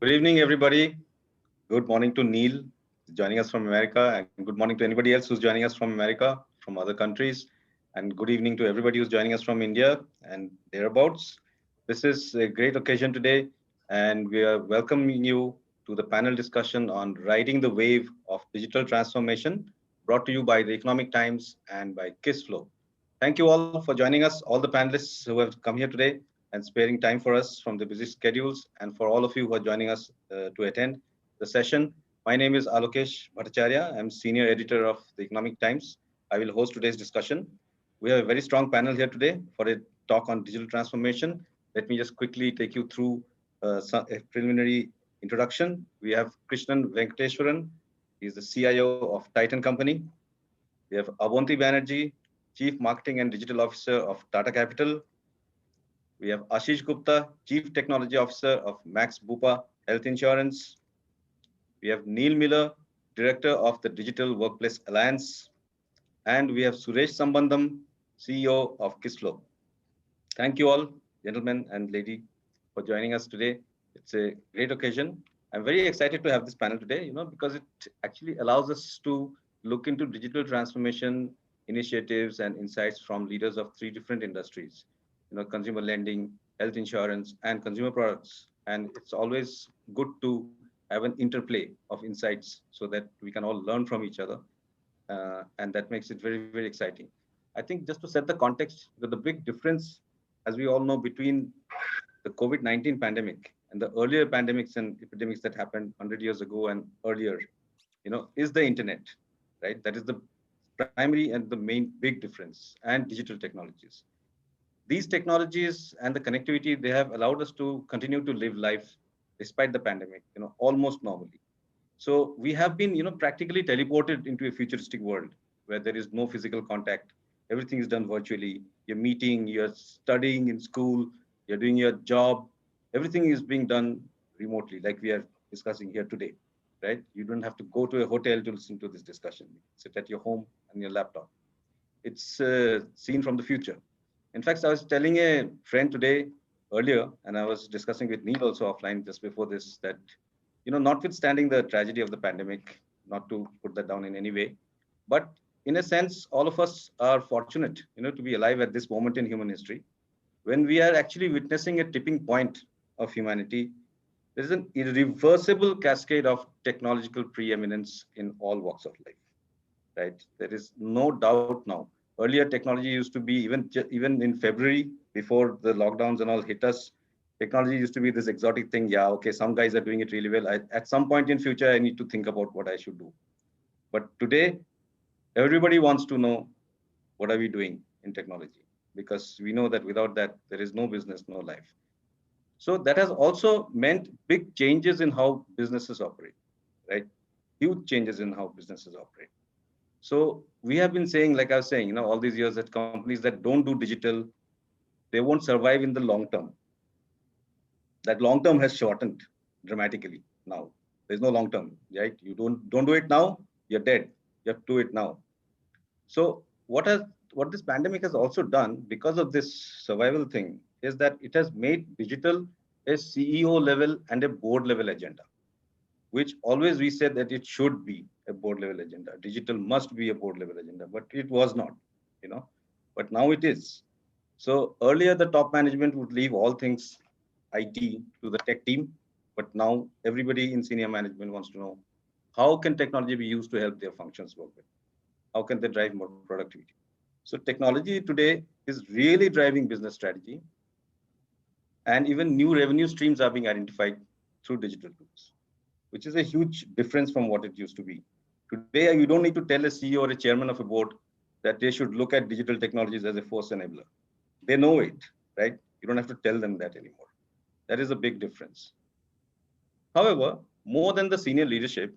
Good evening, everybody. Good morning to Neil, joining us from America, and good morning to anybody else who's joining us from America, from other countries, and good evening to everybody who's joining us from India and thereabouts. This is a great occasion today, and we are welcoming you to the panel discussion on riding the wave of digital transformation, brought to you by the Economic Times and by KISSFlow. Thank you all for joining us, all the panelists who have come here today and sparing time for us from the busy schedules, and for all of you who are joining us to attend the session. My name is Alokesh Bhattacharya. I'm senior editor of the Economic Times. I will host today's discussion. We have a very strong panel here today for a talk on digital transformation. Let me just quickly take you through a preliminary introduction. We have Krishnan Venkateswaran. He's the CIO of Titan Company. We have Abonti Banerjee, Chief Marketing and Digital Officer of Tata Capital. We have Ashish Gupta, Chief Technology Officer of Max Bupa Health Insurance. We have Neil Miller, Director of the Digital Workplace Alliance. And we have Suresh Sambandam, CEO of KISSFlow. Thank you all, gentlemen and lady, for joining us today. It's a great occasion. I'm very excited to have this panel today, because it actually allows us to look into digital transformation initiatives and insights from leaders of three different industries, consumer lending, health insurance, and consumer products. And it's always good to have an interplay of insights so that we can all learn from each other. And that makes it very, very exciting. I think just to set the context, the big difference, as we all know, between the COVID-19 pandemic and the earlier pandemics and epidemics that happened 100 years ago and earlier, is the internet, right? That is the primary and the main big difference, and digital technologies. These technologies and the connectivity, they have allowed us to continue to live life despite the pandemic, almost normally. So we have been, practically teleported into a futuristic world where there is no physical contact. Everything is done virtually. You're meeting, you're studying in school, you're doing your job. Everything is being done remotely, like we are discussing here today, right? You don't have to go to a hotel to listen to this discussion. You sit at your home and your laptop. It's seen from the future. In fact, I was telling a friend today earlier, and I was discussing with Neil also offline just before this, that, notwithstanding the tragedy of the pandemic, not to put that down in any way, but in a sense, all of us are fortunate, to be alive at this moment in human history, when we are actually witnessing a tipping point of humanity. There is an irreversible cascade of technological preeminence in all walks of life, right? There is no doubt now. Earlier, technology used to be, even in February, before the lockdowns and all hit us, technology used to be this exotic thing. Yeah, okay, some guys are doing it really well. At some point in future, I need to think about what I should do. But today, everybody wants to know, what are we doing in technology? Because we know that without that, there is no business, no life. So that has also meant big changes in how businesses operate, right? Huge changes in how businesses operate. So we have been saying, like I was saying, all these years, that companies that don't do digital, they won't survive in the long term. That long term has shortened dramatically now. There's no long term, right? You don't do it now, you're dead. You have to do it now. So what this pandemic has also done, because of this survival thing, is that it has made digital a CEO level and a board level agenda, which always we said that it should be a board level agenda. Digital must be a board level agenda, but it was not, but now it is. So earlier, the top management would leave all things IT to the tech team, but now everybody in senior management wants to know, how can technology be used to help their functions work better? How can they drive more productivity? So technology today is really driving business strategy, and even new revenue streams are being identified through digital tools, which is a huge difference from what it used to be. Today, you don't need to tell a CEO or a chairman of a board that they should look at digital technologies as a force enabler. They know it, right? You don't have to tell them that anymore. That is a big difference. However, more than the senior leadership,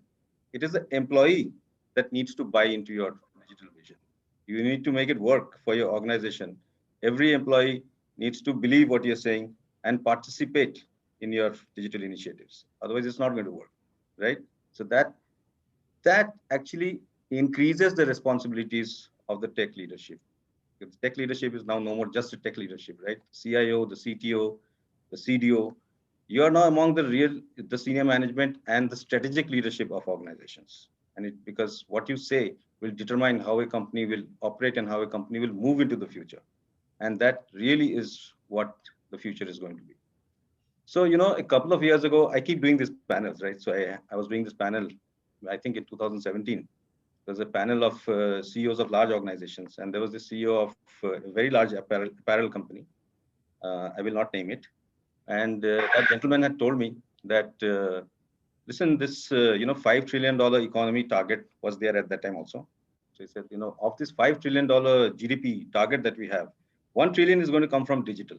it is the employee that needs to buy into your digital vision. You need to make it work for your organization. Every employee needs to believe what you're saying and participate in your digital initiatives. Otherwise, it's not going to work, right? So that actually increases the responsibilities of the tech leadership. Because tech leadership is now no more just a tech leadership, right? CIO, the CTO, the CDO, you are now among the senior management and the strategic leadership of organizations. And because what you say will determine how a company will operate and how a company will move into the future. And that really is what the future is going to be. So, a couple of years ago, I keep doing these panels, right? So I was doing this panel, I think in 2017. There was a panel of CEOs of large organizations, and there was the CEO of a very large apparel company. I will not name it. And that gentleman had told me that, listen, this, $5 trillion economy target was there at that time also. So he said, of this $5 trillion GDP target that we have, 1 trillion is going to come from digital.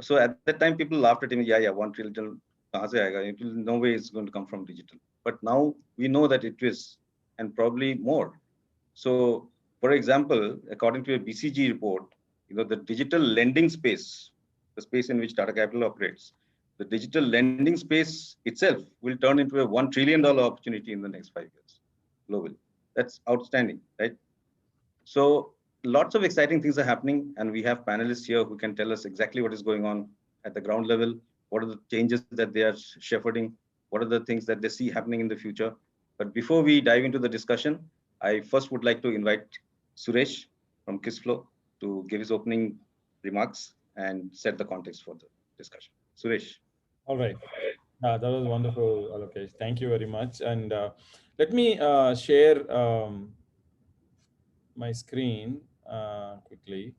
So at that time, people laughed at him. Yeah, 1 trillion. kahan se aayega? It will no way it's going to come from digital. But now we know that it is, and probably more. So, for example, according to a BCG report, the digital lending space, the space in which Tata Capital operates, the digital lending space itself will turn into a $1 trillion opportunity in the next 5 years globally. That's outstanding, right? So lots of exciting things are happening, and we have panelists here who can tell us exactly what is going on at the ground level. What are the changes that they are shepherding? What are the things that they see happening in the future? But before we dive into the discussion, I first would like to invite Suresh from Kissflow to give his opening remarks and set the context for the discussion. Suresh. All right. That was wonderful, Alokesh. Thank you very much. And let me share my screen quickly.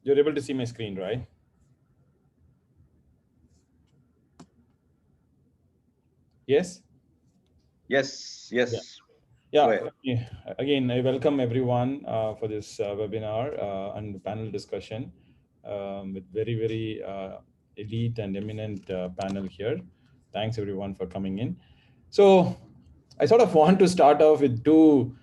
You're able to see my screen, right? Yes? Yes, Yeah. yes. Go Yeah. ahead. Again, I welcome everyone for this webinar and panel discussion with very, very elite and eminent panel here. Thanks everyone for coming in. So I sort of want to start off with two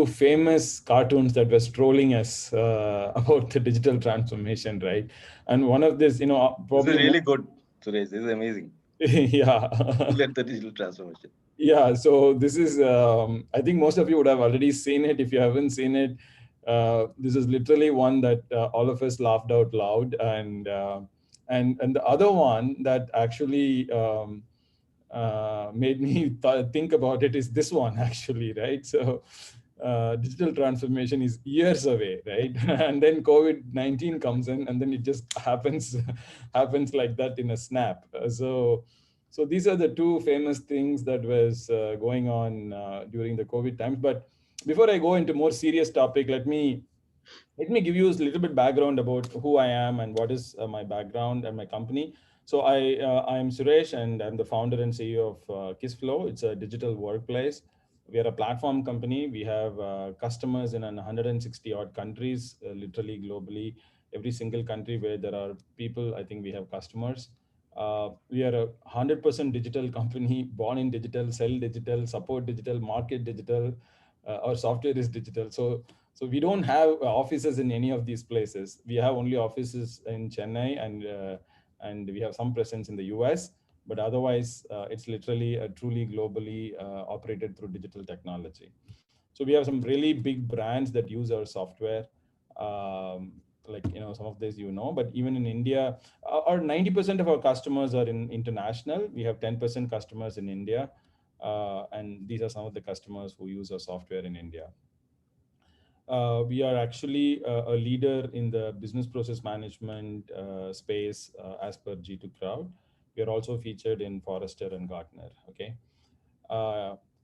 famous cartoons that were strolling us about the digital transformation, right? And one of this, This is probably really good, Suresh. This is amazing. yeah. Look at the digital transformation. Yeah, so this is, I think most of you would have already seen it. If you haven't seen it, this is literally one that all of us laughed out loud. And the other one that actually made me think about it is this one, actually, right? So digital transformation is years away, right? And then COVID-19 comes in, and then it just happens happens like that in a snap. So these are the two famous things that was going on during the COVID times. But before I go into more serious topic, let me give you a little bit background about who I am and what is my background and my company. So I am Suresh, and I'm the founder and CEO of Kissflow. It's a digital workplace. We are a platform company. We have customers in 160 odd countries, literally globally. Every single country where there are people, I think we have customers. We are a 100% digital company, born in digital, sell digital, support digital, market digital. Our software is digital. So we don't have offices in any of these places. We have only offices in Chennai, and we have some presence in the US. But otherwise, it's literally a truly globally operated through digital technology. So we have some really big brands that use our software. Like some of these but even in India, our 90% of our customers are in international. We have 10% customers in India, and these are some of the customers who use our software in India. We are actually a leader in the business process management space as per G2 Crowd. We are also featured in Forrester and Gartner. Okay.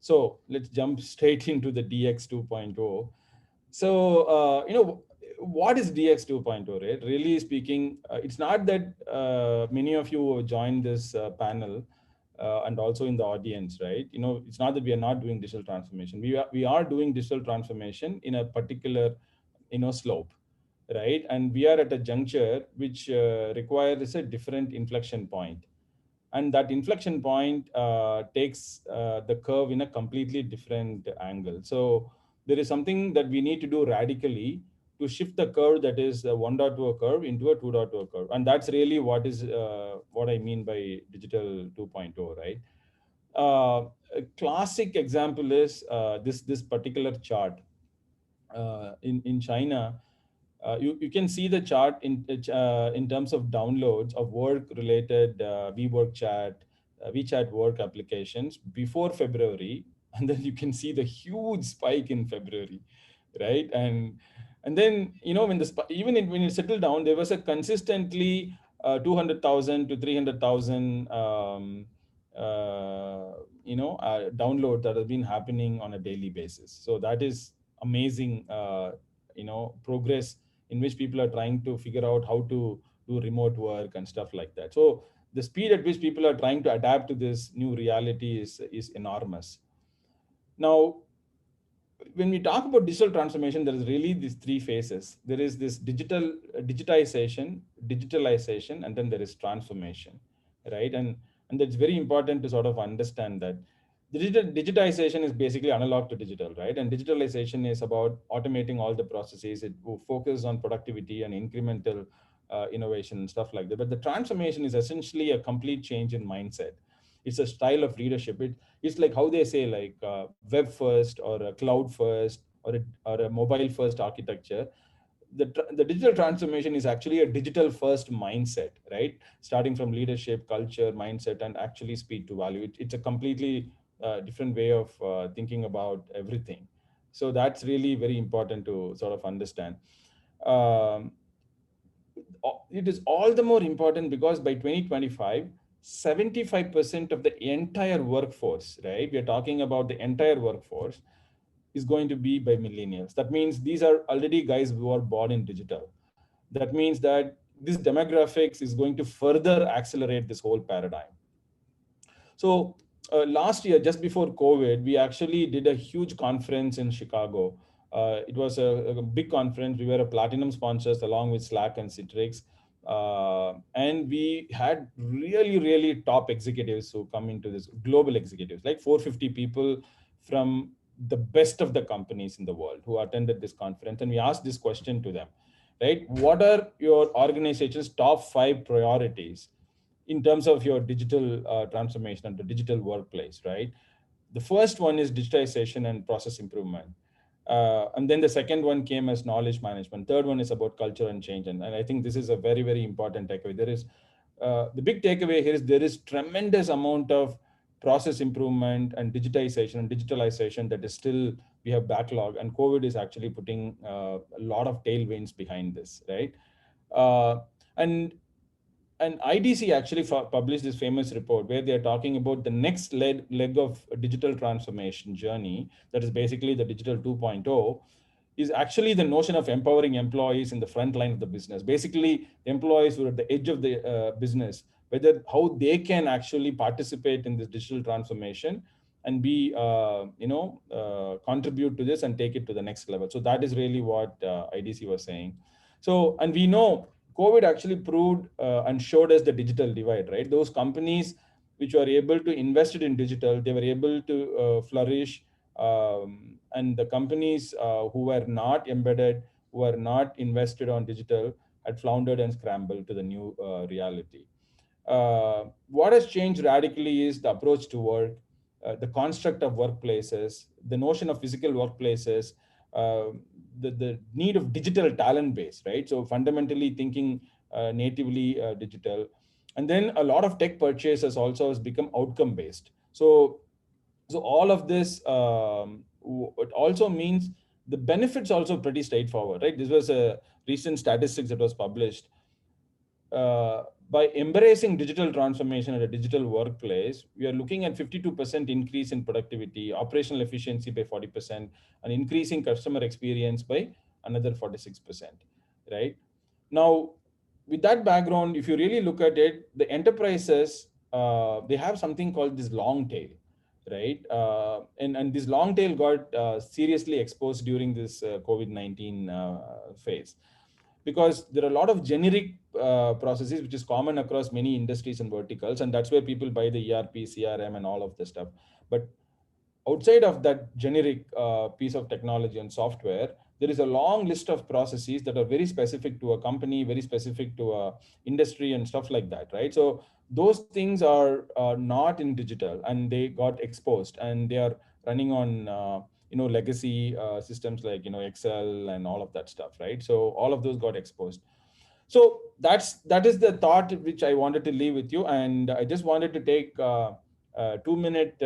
So let's jump straight into the DX 2.0. So, what is DX 2.0, right? Really speaking, it's not that many of you joined this panel and also in the audience, right? It's not that we are not doing digital transformation. We are doing digital transformation in a particular, slope, right? And we are at a juncture which requires a different inflection point. And that inflection point takes the curve in a completely different angle. So there is something that we need to do radically to shift the curve that is a 1.2 curve into a 2.2 curve. And that's really what I mean by digital 2.0, right? A classic example is this particular chart. In China, You can see the chart in terms of downloads of work-related WeWork chat, WeChat work applications before February, and then you can see the huge spike in February, right? And then when when it settled down, there was a consistently 200,000 to 300,000 download that has been happening on a daily basis. So that is amazing, progress in which people are trying to figure out how to do remote work and stuff like that. So the speed at which people are trying to adapt to this new reality is enormous. Now, when we talk about digital transformation, there is really these three phases. There is this digitalization, and then there is transformation, right? And that's very important to sort of understand that digitization is basically analog to digital, right? And digitalization is about automating all the processes. It will focus on productivity and incremental innovation and stuff like that. But the transformation is essentially a complete change in mindset. It's a style of leadership. It's like how they say, like web first or a cloud first or a mobile first architecture. The digital transformation is actually a digital first mindset, right? Starting from leadership, culture, mindset, and actually speed to value. It's a completely different way of thinking about everything. So that's really very important to sort of understand. Um, it is all the more important because by 2025, 75% of the entire workforce, right? We're talking about the entire workforce is going to be by millennials. That means these are already guys who are born in digital. That means that this demographics is going to further accelerate this whole paradigm. So last year, just before COVID, we actually did a huge conference in Chicago. It was a big conference. We were a platinum sponsors along with Slack and Citrix. And we had really, really top executives who come into this, global executives, like 450 people from the best of the companies in the world who attended this conference. And we asked this question to them, right? What are your organization's top 5 priorities in terms of your digital transformation and the digital workplace, right? The first one is digitization and process improvement. And then the second one came as knowledge management. Third one is about culture and change. And I think this is a very, very important takeaway. The big takeaway here is there is tremendous amount of process improvement and digitalization that is still, we have backlog, and COVID is actually putting a lot of tailwinds behind this, right? Uh, and and IDC actually published this famous report where they are talking about the next leg of a digital transformation journey, that is basically the digital 2.0, is actually the notion of empowering employees in the front line of the business. Basically, the employees who are at the edge of the business, whether how they can actually participate in this digital transformation and be, contribute to this and take it to the next level. So that is really what IDC was saying. So, and we know COVID actually proved and showed us the digital divide, right? Those companies which were able to invest it in digital, they were able to flourish. And the companies who were not embedded, who were not invested on digital, had floundered and scrambled to the new reality. What has changed radically is the approach to work, the construct of workplaces, the notion of physical workplaces, uh, the need of digital talent base, right? So fundamentally thinking natively digital. And then a lot of tech purchases also has become outcome based. So all of this, it also means the benefits also pretty straightforward, right? This was a recent statistics that was published. By embracing digital transformation at a digital workplace, we are looking at 52% increase in productivity, operational efficiency by 40%, and increasing customer experience by another 46%, right? Now, with that background, if you really look at it, the enterprises, they have something called this long tail, right? And this long tail got seriously exposed during this COVID-19 phase, because there are a lot of generic processes which is common across many industries and verticals, and that's where people buy the ERP, CRM, and all of the stuff. But outside of that generic piece of technology and software, there is a long list of processes that are very specific to a company, very specific to a industry and stuff like that, right? So those things are not in digital, and they got exposed, and they are running on legacy systems like, Excel and all of that stuff, right? So all of those got exposed. So that is the thought which I wanted to leave with you, and I just wanted to take a 2-minute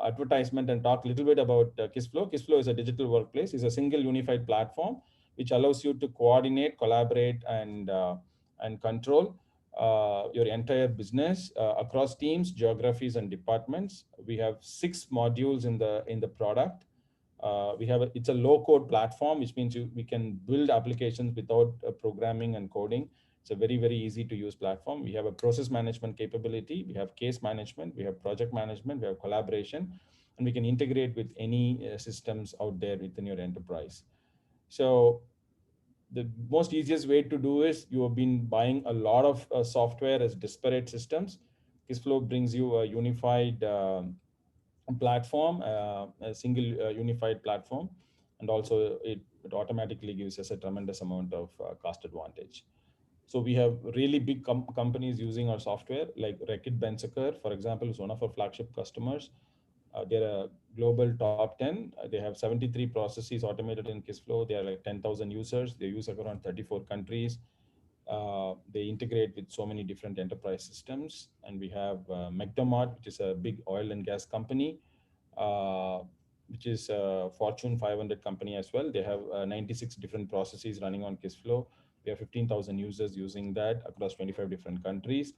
advertisement and talk a little bit about Kissflow. Kissflow is a digital workplace. It's a single unified platform which allows you to coordinate, collaborate, and control your entire business across teams, geographies, and departments. We have 6 modules in the product. It's a low code platform, which means we can build applications without programming and coding. It's a very, very easy to use platform. We have a process management capability. We have case management. We have project management. We have collaboration, and we can integrate with any systems out there within your enterprise. So the most easiest way to do is, you have been buying a lot of software as disparate systems. Kissflow brings you a unified platform, a single unified platform, and also it automatically gives us a tremendous amount of cost advantage. So we have really big companies using our software, like Reckitt Benckiser, for example, is one of our flagship customers. They're a global top 10. They have 73 processes automated in Kissflow. They are like 10,000 users. They use around 34 countries. They integrate with so many different enterprise systems. And we have Mcdermott, which is a big oil and gas company, which is a Fortune 500 company as well. They have 96 different processes running on Kissflow. We have 15,000 users using that across 25 different countries.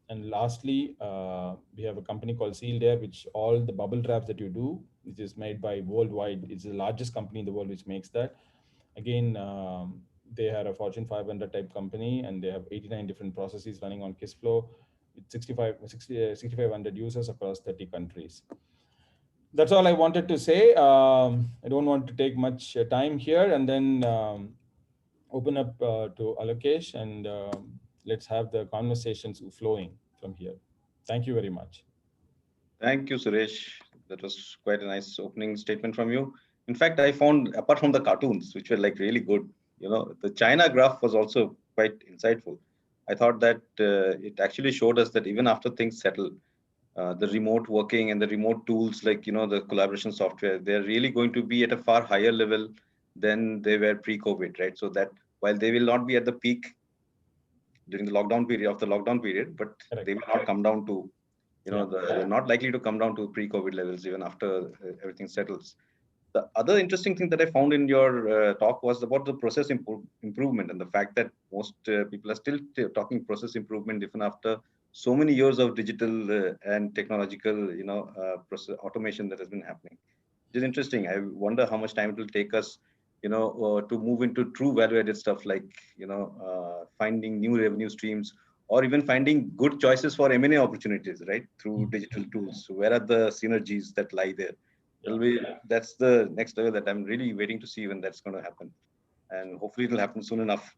And lastly, we have a company called Sealed Air, which all the bubble wraps that you do, which is made by Worldwide. It's the largest company in the world which makes that. Again, they are a Fortune 500 type company, and they have 89 different processes running on Kissflow with 6,500 users across 30 countries. That's all I wanted to say. I don't want to take much time here, and then open up to Alokesh, and let's have the conversations flowing from here. Thank you very much. Thank you, Suresh. That was quite a nice opening statement from you. In fact, I found, apart from the cartoons, which were like really good, the China graph was also quite insightful. I thought that it actually showed us that even after things settle, the remote working and the remote tools, like, the collaboration software, they're really going to be at a far higher level than they were pre-COVID, right? So that while they will not be at the peak during the lockdown period, but Correct. they will not come down to, they're not likely to come down to pre-COVID levels even after everything settles. The other interesting thing that I found in your talk was about the process improvement, and the fact that most people are still talking process improvement even after so many years of digital and technological, process automation that has been happening. It is interesting. I wonder how much time it will take us, to move into true value-added stuff like, finding new revenue streams, or even finding good choices for M&A opportunities, right, through digital tools. So where are the synergies that lie there? That's the next level that I'm really waiting to see when that's going to happen. And hopefully it'll happen soon enough.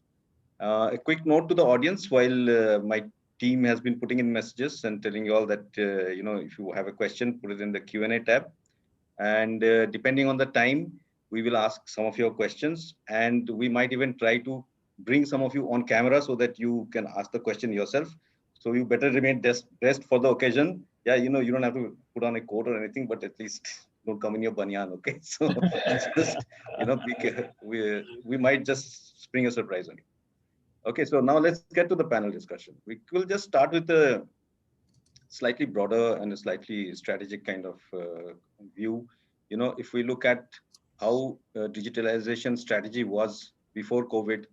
A quick note to the audience, while my team has been putting in messages and telling you all that, if you have a question, put it in the Q&A tab. And depending on the time, we will ask some of your questions, and we might even try to bring some of you on camera so that you can ask the question yourself. So you better remain dressed for the occasion. Yeah, you don't have to put on a coat or anything, but at least don't come in your banyan, okay? So just, we might just spring a surprise on you. Okay, so now let's get to the panel discussion. We will just start with a slightly broader and a slightly strategic kind of view. If we look at how digitalization strategy was before COVID,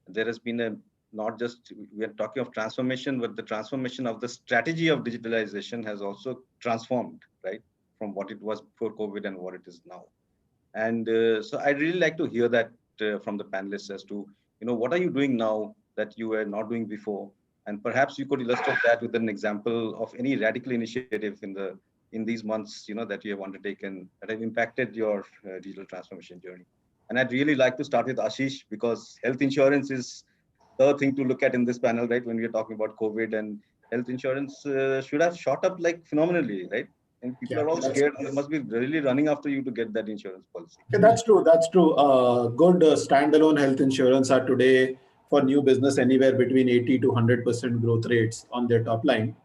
there has been not just, we are talking of transformation, but the transformation of the strategy of digitalization has also transformed, right, from what it was before COVID and what it is now. And so I'd really like to hear that from the panelists as to, what are you doing now that you were not doing before? And perhaps you could illustrate that with an example of any radical initiative in these months, that you have undertaken that have impacted your digital transformation journey. And I'd really like to start with Ashish, because health insurance is the thing to look at in this panel, right? When we are talking about COVID, and health insurance should have shot up like phenomenally, right? And people are all scared. They must be really running after you to get that insurance policy. Yeah, that's true. That's true. Good standalone health insurance are today for new business anywhere between 80 to 100% growth rates on their top line.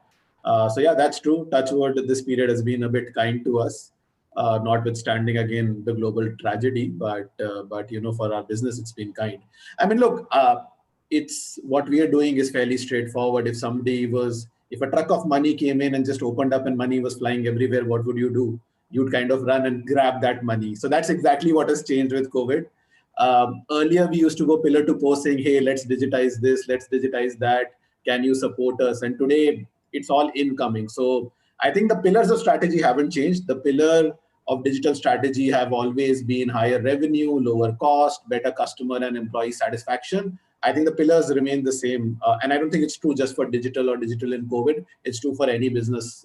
So yeah, that's true. Touch wood, this period has been a bit kind to us. notwithstanding again the global tragedy. But for our business, it's been kind. I mean, look, it's what we are doing is fairly straightforward. If a truck of money came in and just opened up and money was flying everywhere, what would you do? You'd kind of run and grab that money. So that's exactly what has changed with COVID. Earlier, we used to go pillar to post saying, hey, let's digitize this, let's digitize that. Can you support us? And today, it's all incoming. So I think the pillars of strategy haven't changed. The pillar of digital strategy have always been higher revenue, lower cost, better customer and employee satisfaction. I think the pillars remain the same. And I don't think it's true just for digital or digital in COVID. It's true for any business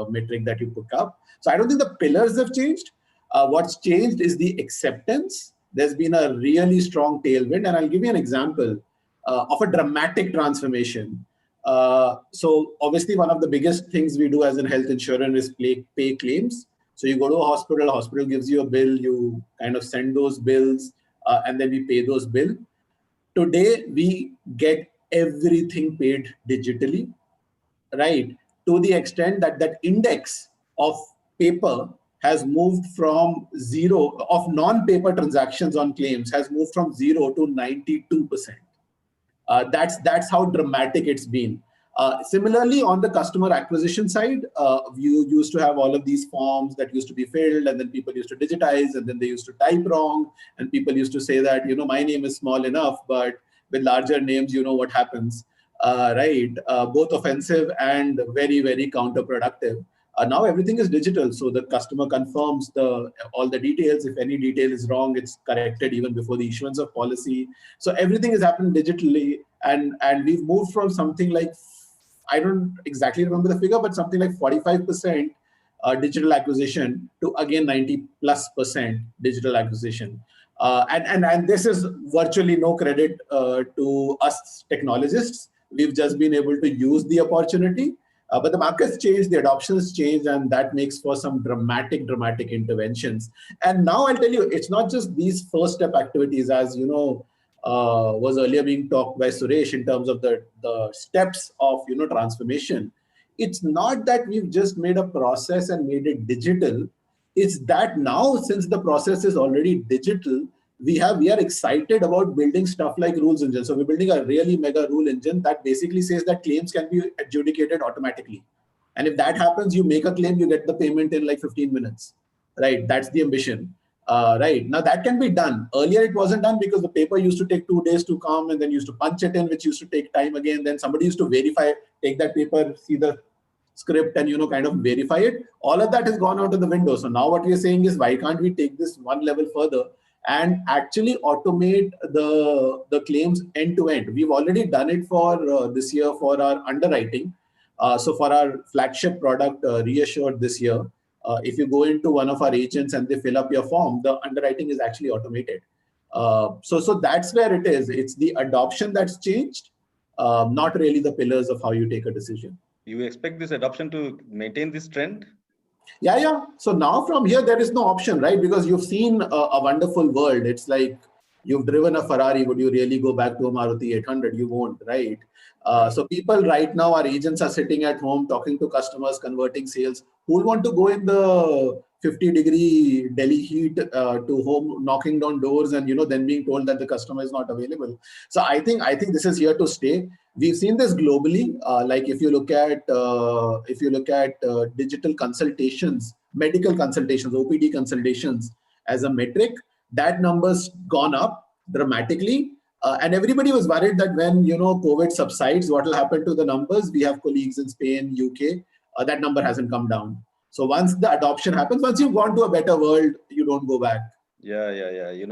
metric that you put up. So I don't think the pillars have changed. What's changed is the acceptance. There's been a really strong tailwind. And I'll give you an example of a dramatic transformation. So obviously, one of the biggest things we do as in health insurance is pay claims. So you go to a hospital gives you a bill, you kind of send those bills, and then we pay those bills. Today, we get everything paid digitally, right? To the extent that that index of paper has moved from zero, of non-paper transactions on claims has moved from 0 to 92%. That's how dramatic it's been. Similarly, on the customer acquisition side, you used to have all of these forms that used to be filled, and then people used to digitize, and then they used to type wrong, and people used to say that, my name is small enough, but with larger names, what happens, right? Both offensive and very, very counterproductive. Now everything is digital, so the customer confirms all the details. If any detail is wrong, it's corrected even before the issuance of policy. So everything is happening digitally, and we've moved from something like, I don't exactly remember the figure, but something like 45% digital acquisition to again 90+% digital acquisition. And this is virtually no credit to us technologists. We've just been able to use the opportunity. But the market's changed, the adoption has changed, and that makes for some dramatic interventions. And now I'll tell you, it's not just these first step activities, as was earlier being talked by Suresh in terms of the steps of transformation. It's not that we've just made a process and made it digital. It's that now, since the process is already digital, we are excited about building stuff like rules engine. So we're building a really mega rule engine that basically says that claims can be adjudicated automatically. And if that happens, you make a claim, you get the payment in like 15 minutes, right? That's the ambition, right? Now that can be done. Earlier, it wasn't done because the paper used to take 2 days to come, and then used to punch it in, which used to take time again. Then somebody used to verify, take that paper, see the script, and kind of verify it. All of that has gone out of the window. So now what we are saying is, why can't we take this one level further and actually automate the claims end to end? We've already done it for this year for our underwriting. So for our flagship product, Reassured this year, if you go into one of our agents and they fill up your form, the underwriting is actually automated. So that's where it is. It's the adoption that's changed, not really the pillars of how you take a decision. You expect this adoption to maintain this trend? Yeah. So now from here, there is no option, right? Because you've seen a wonderful world. It's like you've driven a Ferrari. Would you really go back to a Maruti 800? You won't, right? So people right now, our agents are sitting at home, talking to customers, converting sales. Who will want to go in the 50-degree Delhi heat to home, knocking down doors, and then being told that the customer is not available? So I think this is here to stay. We've seen this globally. Like if you look at digital consultations, medical consultations, OPD consultations as a metric, that number's gone up dramatically. And everybody was worried that when COVID subsides, what will happen to the numbers? We have colleagues in Spain, UK. That number hasn't come down. So once the adoption happens, once you've gone to a better world, you don't go back. Yeah.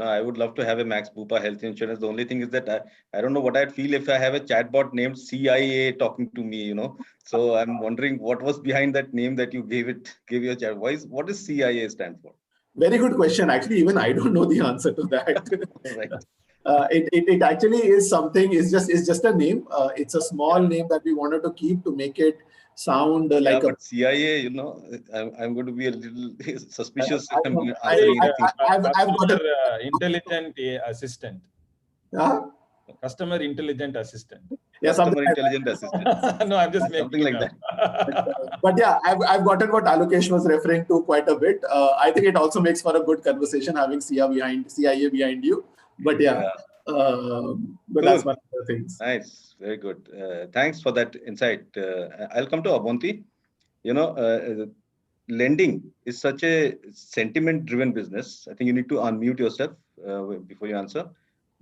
I would love to have a Max Bupa health insurance. The only thing is that I don't know what I'd feel if I have a chatbot named CIA talking to me, So I'm wondering what was behind that name that you gave your chat. What does CIA stand for? Very good question. Actually, even I don't know the answer to that. Right. It actually is something. It's just a name. It's a small name that we wanted to keep to make it sound like but CIA, I'm going to be a little suspicious. I've got intelligent assistant. Yeah. Customer intelligent assistant. Yeah, customer intelligent assistants, No, I'm just making something like it that. up. But yeah, I've gotten what Alokesh was referring to quite a bit. I think it also makes for a good conversation having CIA behind you. But yeah, but that's Cool. one of the things. Nice, very good. Thanks for that insight. I'll come to Abonti. You know, lending is such a sentiment-driven business. I think you need to unmute yourself before you answer.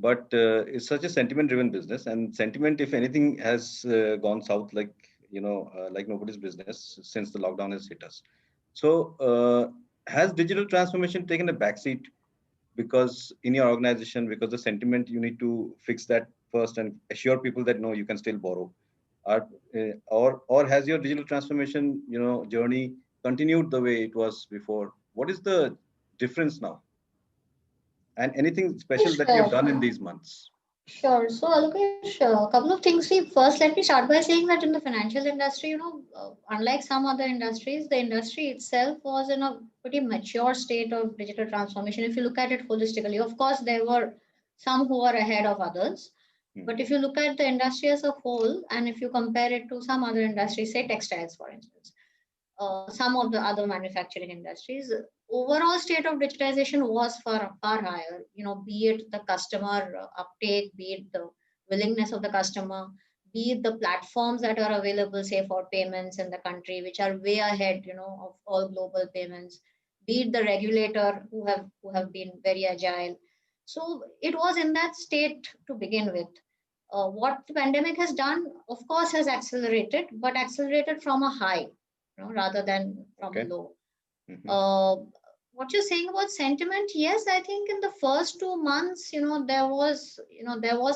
But it's such a sentiment-driven business, and sentiment, if anything, has gone south like like nobody's business since the lockdown has hit us. So, has digital transformation taken a backseat because in your organization, because the sentiment you need to fix that first and assure people that no, you can still borrow, or has your digital transformation journey continued the way it was before? What is the difference now, and anything special that you have done in Sure. these months? Sure. So, Alokesh, a couple of things. See, first, let me start by saying that in the financial industry, unlike some other industries, the industry itself was in a pretty mature state of digital transformation. If you look at it holistically, of course, there were some who were ahead of others. But if you look at the industry as a whole, and if you compare it to some other industries, say textiles, for instance, some of the other manufacturing industries, overall state of digitization was far higher. Be it the customer uptake, be it the willingness of the customer, be it the platforms that are available, say for payments in the country, which are way ahead, of all global payments, be it the regulator who have been very agile. So it was in that state to begin with. What the pandemic has done, of course, has accelerated, but accelerated from a high, rather than from a Okay. low. Mhm. What you're saying about sentiment, yes, I think in the first 2 months, there was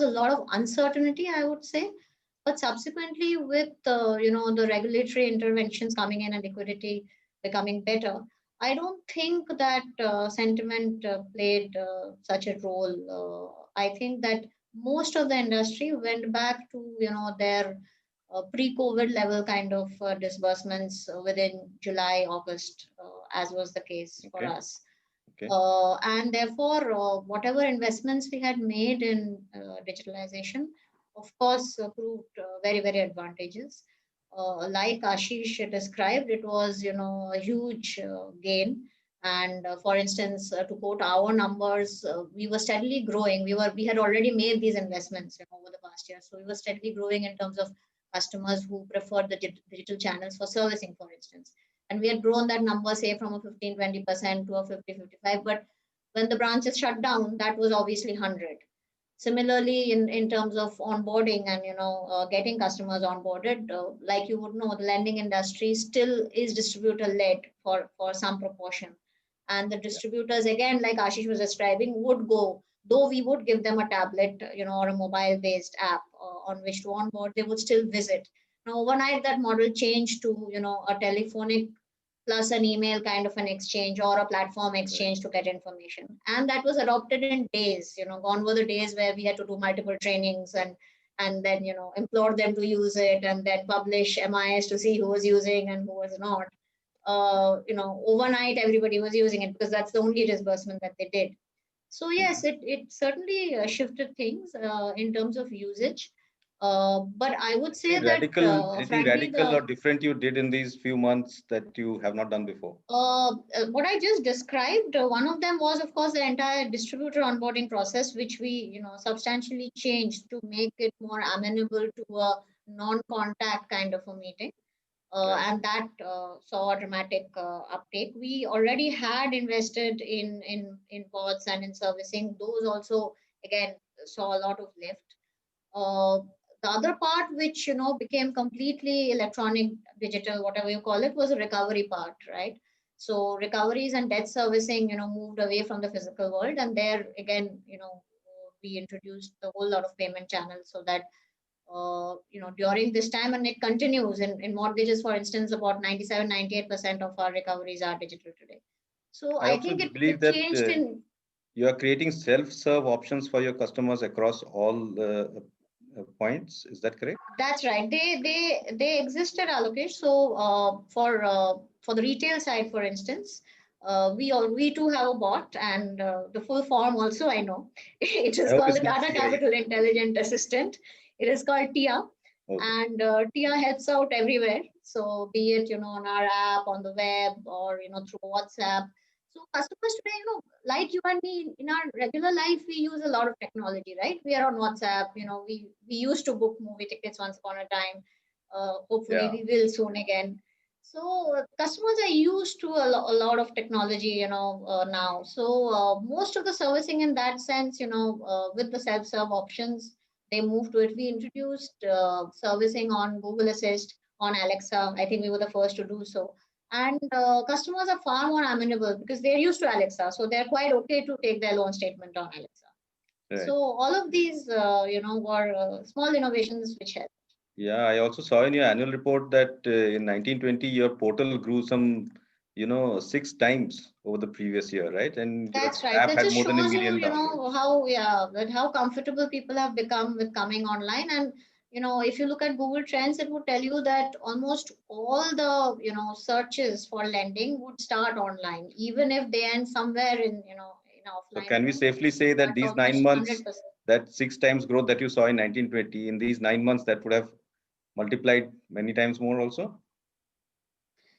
a lot of uncertainty, I would say, but subsequently with the regulatory interventions coming in and liquidity becoming better, I don't think that sentiment played such a role. I think that most of the industry went back to their pre-COVID level kind of disbursements within July, August, as was the case for Okay. us. Okay. And therefore, whatever investments we had made in digitalization, of course, proved very, very advantageous. Like Ashish described, it was, a huge gain. And for instance, to quote our numbers, we were steadily growing. We had already made these investments over the past year, so we were steadily growing in terms of customers who preferred the digital channels for servicing, for instance. And we had grown that number, say, from a 15-20% to a 50-55. But when the branches shut down, that was obviously 100. Similarly, in terms of onboarding and getting customers onboarded, like you would know, the lending industry still is distributor led for some proportion, and the distributors, again, like Ashish was describing, would go, though we would give them a tablet, or a mobile based app on which to onboard, they would still visit. Now overnight that model changed to a telephonic plus an email kind of an exchange or a platform exchange to get information. And that was adopted in days. Gone were the days where we had to do multiple trainings and then implore them to use it and then publish MIS to see who was using and who was not. Overnight everybody was using it because that's the only disbursement that they did. So yes, it certainly shifted things in terms of usage. But I would say that, Anything frankly, radical or different you did in these few months that you have not done before? what I just described, one of them was, of course, the entire distributor onboarding process, which we, substantially changed to make it more amenable to a non-contact kind of a meeting. Right. And that saw a dramatic uptake. We already had invested in pods and in servicing. Those also, again, saw a lot of lift. Uh, the other part, which became completely electronic, digital, whatever you call it, was a recovery part, right? So recoveries and debt servicing, moved away from the physical world, and there again, we introduced a whole lot of payment channels so that during this time, and it continues in mortgages, for instance, about 97-98% of our recoveries are digital today. So I I also think believe it that changed in. you are creating self-serve options for your customers across all points. Is that correct? That's right. They existed, Alokesh. So for the retail side, for instance, we too have a bot, and the full form also I know. It I is hope called it's the not Tata CI. Capital Intelligent Assistant. It is called Tia. Okay. And Tia helps out everywhere. So be it, on our app, on the web, or, through WhatsApp. So customers today, like you and me, in our regular life, we use a lot of technology, right? We are on WhatsApp, we used to book movie tickets once upon a time. Hopefully Yeah. we will soon again. So customers are used to a lot of technology, now. So most of the servicing in that sense, with the self-serve options, they moved to it. We introduced servicing on Google Assist, on Alexa. I think we were the first to do so. And customers are far more amenable because they're used to Alexa. So they're quite okay to take their loan statement on Alexa. Right. So all of these, were small innovations which help. Yeah, I also saw in your annual report that in 1920 your portal grew some, 6 times over the previous year, right? And your That's right. app That had just more than a shows you, million downloads. how comfortable people have become with coming online. And if you look at Google Trends, it would tell you that almost all the searches for lending would start online, even if they end somewhere in So offline can we mode. safely say that But these 9 almost months, 100%. that 6 times growth that you saw in 1920, in these 9 months, that would have multiplied many times more also?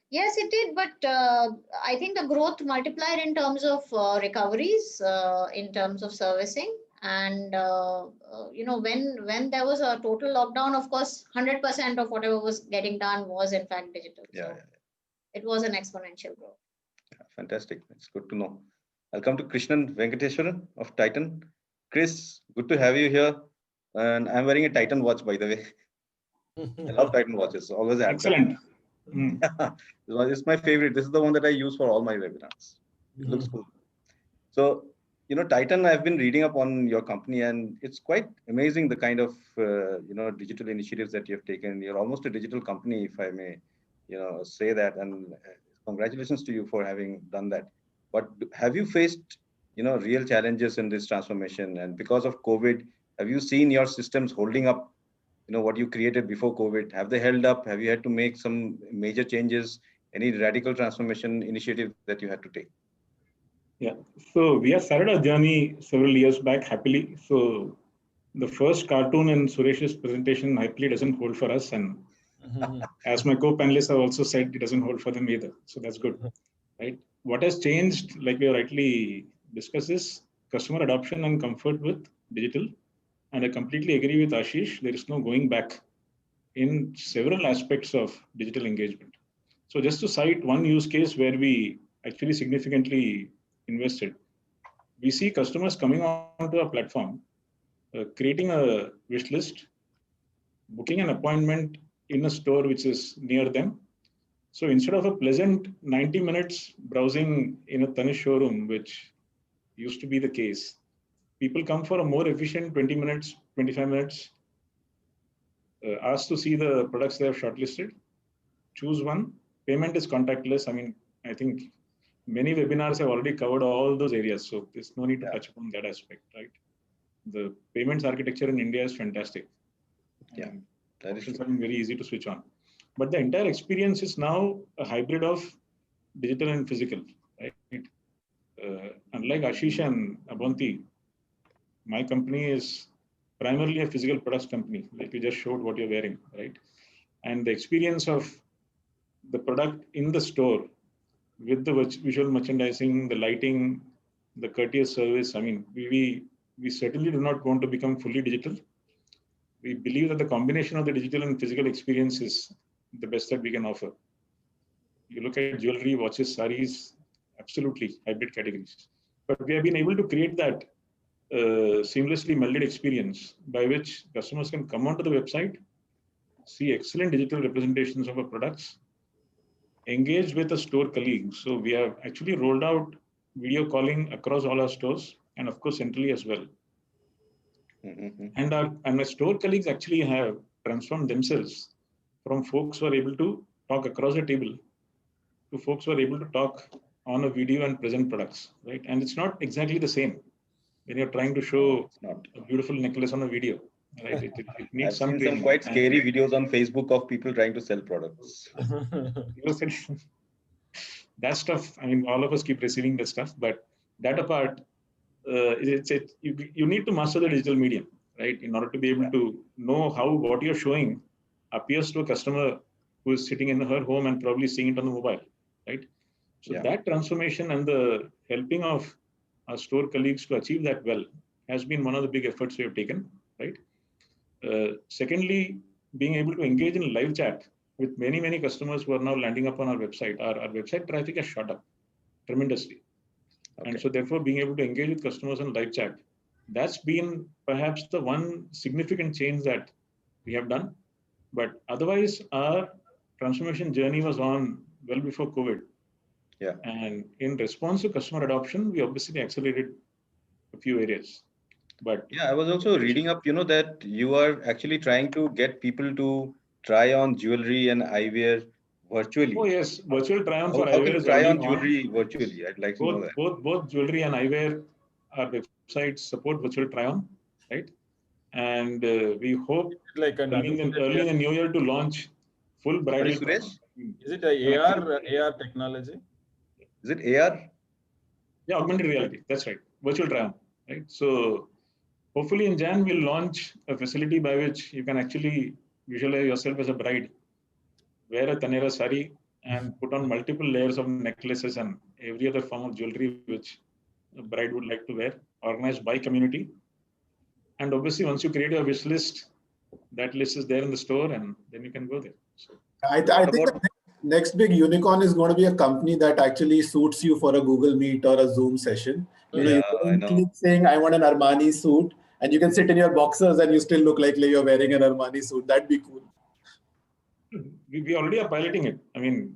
Yes, it did, but I think the growth multiplied in terms of recoveries, in terms of servicing, and when there was a total lockdown, of course, 100% of whatever was getting done was in fact digital. Yeah, So it was an exponential growth. yeah. Fantastic. It's good to know. I'll come to Krishnan Venkateswaran of Titan. Chris, good to have you here. And I'm wearing a Titan watch, by the way. I love Titan watches. Always adds up. Excellent. It's my favorite. This is the one that I use for all my webinars. It looks cool. So, Titan, I've been reading up on your company, and it's quite amazing the kind of, digital initiatives that you have taken. You're almost a digital company, if I may, say that. And congratulations to you for having done that. But have you faced, real challenges in this transformation? And because of COVID, have you seen your systems holding up, what you created before COVID? Have they held up? Have you had to make some major changes? Any radical transformation initiative that you had to take? Yeah. So we have started our journey several years back happily. So the first cartoon in Suresh's presentation happily doesn't hold for us. And as my co-panelists have also said, it doesn't hold for them either. So that's good, right? What has changed, like we rightly discussed, is customer adoption and comfort with digital. And I completely agree with Ashish. There is no going back in several aspects of digital engagement. So just to cite one use case where we actually significantly invested, we see customers coming onto a platform, creating a wish list, booking an appointment in a store which is near them. So instead of a pleasant 90 minutes browsing in a Tanishq showroom, which used to be the case, people come for a more efficient 20 minutes, 25 minutes, asked to see the products they have shortlisted, choose one. Payment is contactless. I mean, I think many webinars have already covered all those areas, so there's no need to touch upon that aspect, right? The payments architecture in India is fantastic. Yeah, that is it's very easy to switch on. But the entire experience is now a hybrid of digital and physical, right? Unlike Ashish and Abonti, my company is primarily a physical products company, like you just showed what you're wearing, right? And the experience of the product in the store with the visual merchandising, the lighting, the courteous service. I mean, we certainly do not want to become fully digital. We believe that the combination of the digital and physical experience is the best that we can offer. You look at jewelry, watches, saris, absolutely hybrid categories. But we have been able to create that seamlessly melded experience by which customers can come onto the website, see excellent digital representations of our products, engage with a store colleague. So we have actually rolled out video calling across all our stores and of course centrally as well. And our store colleagues actually have transformed themselves from folks who are able to talk across the table to folks who are able to talk on a video and present products, right? And it's not exactly the same when you're trying to show a beautiful necklace on a video, right? It needs I've seen some quite scary videos on Facebook of people trying to sell products. That stuff, I mean, all of us keep receiving that stuff, but that apart, you need to master the digital medium. right? In order to be able to know how what you're showing appears to a customer who is sitting in her home and probably seeing it on the mobile, right? So that transformation and the helping of our store colleagues to achieve that well has been one of the big efforts we have taken, right? Secondly, being able to engage in live chat with many, many customers who are now landing up on our website. Our website traffic has shot up tremendously. Okay. And so therefore being able to engage with customers on live chat, that's been perhaps the one significant change that we have done. But otherwise, our transformation journey was on well before COVID. Yeah. And in response to customer adoption, we obviously accelerated a few areas. But yeah, I was also reading up, that you are actually trying to get people to try on jewelry and eyewear virtually. Oh yes, virtual try-on for How eyewear can is try already on jewelry virtually? I'd like to know that. Both jewelry and eyewear, our websites support virtual try-on, right? And we hope like early in the new year to launch full bridal. Suresh? Is it a AR technology? Is it AR? Yeah, augmented reality. That's right. Virtual try-on, right? So hopefully in Jan, we'll launch a facility by which you can actually visualize yourself as a bride, wear a Taneira sari, and put on multiple layers of necklaces and every other form of jewelry which a bride would like to wear, organized by community. And obviously, once you create your wish list, that list is there in the store, and then you can go there. So, I think the next big unicorn is going to be a company that actually suits you for a Google Meet or a Zoom session. You can click saying, I want an Armani suit, and you can sit in your boxers and you still look like you're wearing an Armani suit. That'd be cool. We already are piloting it. I mean,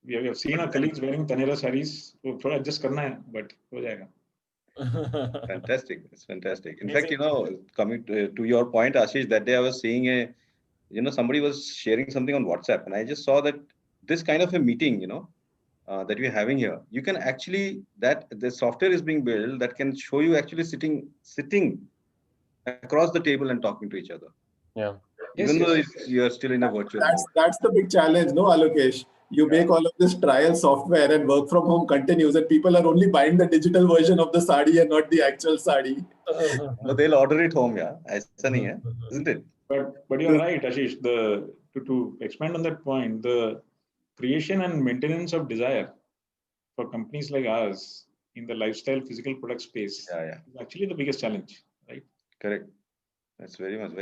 we have seen our colleagues wearing Taneira saris. So, thoda adjust karna hai, but ho jayega. Fantastic. It's fantastic. In fact, coming to your point, Ashish, that day I was seeing somebody was sharing something on WhatsApp, and I just saw that this kind of a meeting, that we're having here, you can actually, that the software is being built that can show you actually sitting across the table and talking to each other. Yeah. Even though you're still in a virtual. That's the big challenge, no, Alokesh? You make all of this trial software and work from home continues, and people are only buying the digital version of the sari and not the actual sari. No, they'll order it home, yeah. Aisa nahi hai, isn't it? But you're right, Ashish. To expand on that point, the creation and maintenance of desire for companies like ours in the lifestyle physical product space is actually the biggest challenge, right? Correct. That's very much.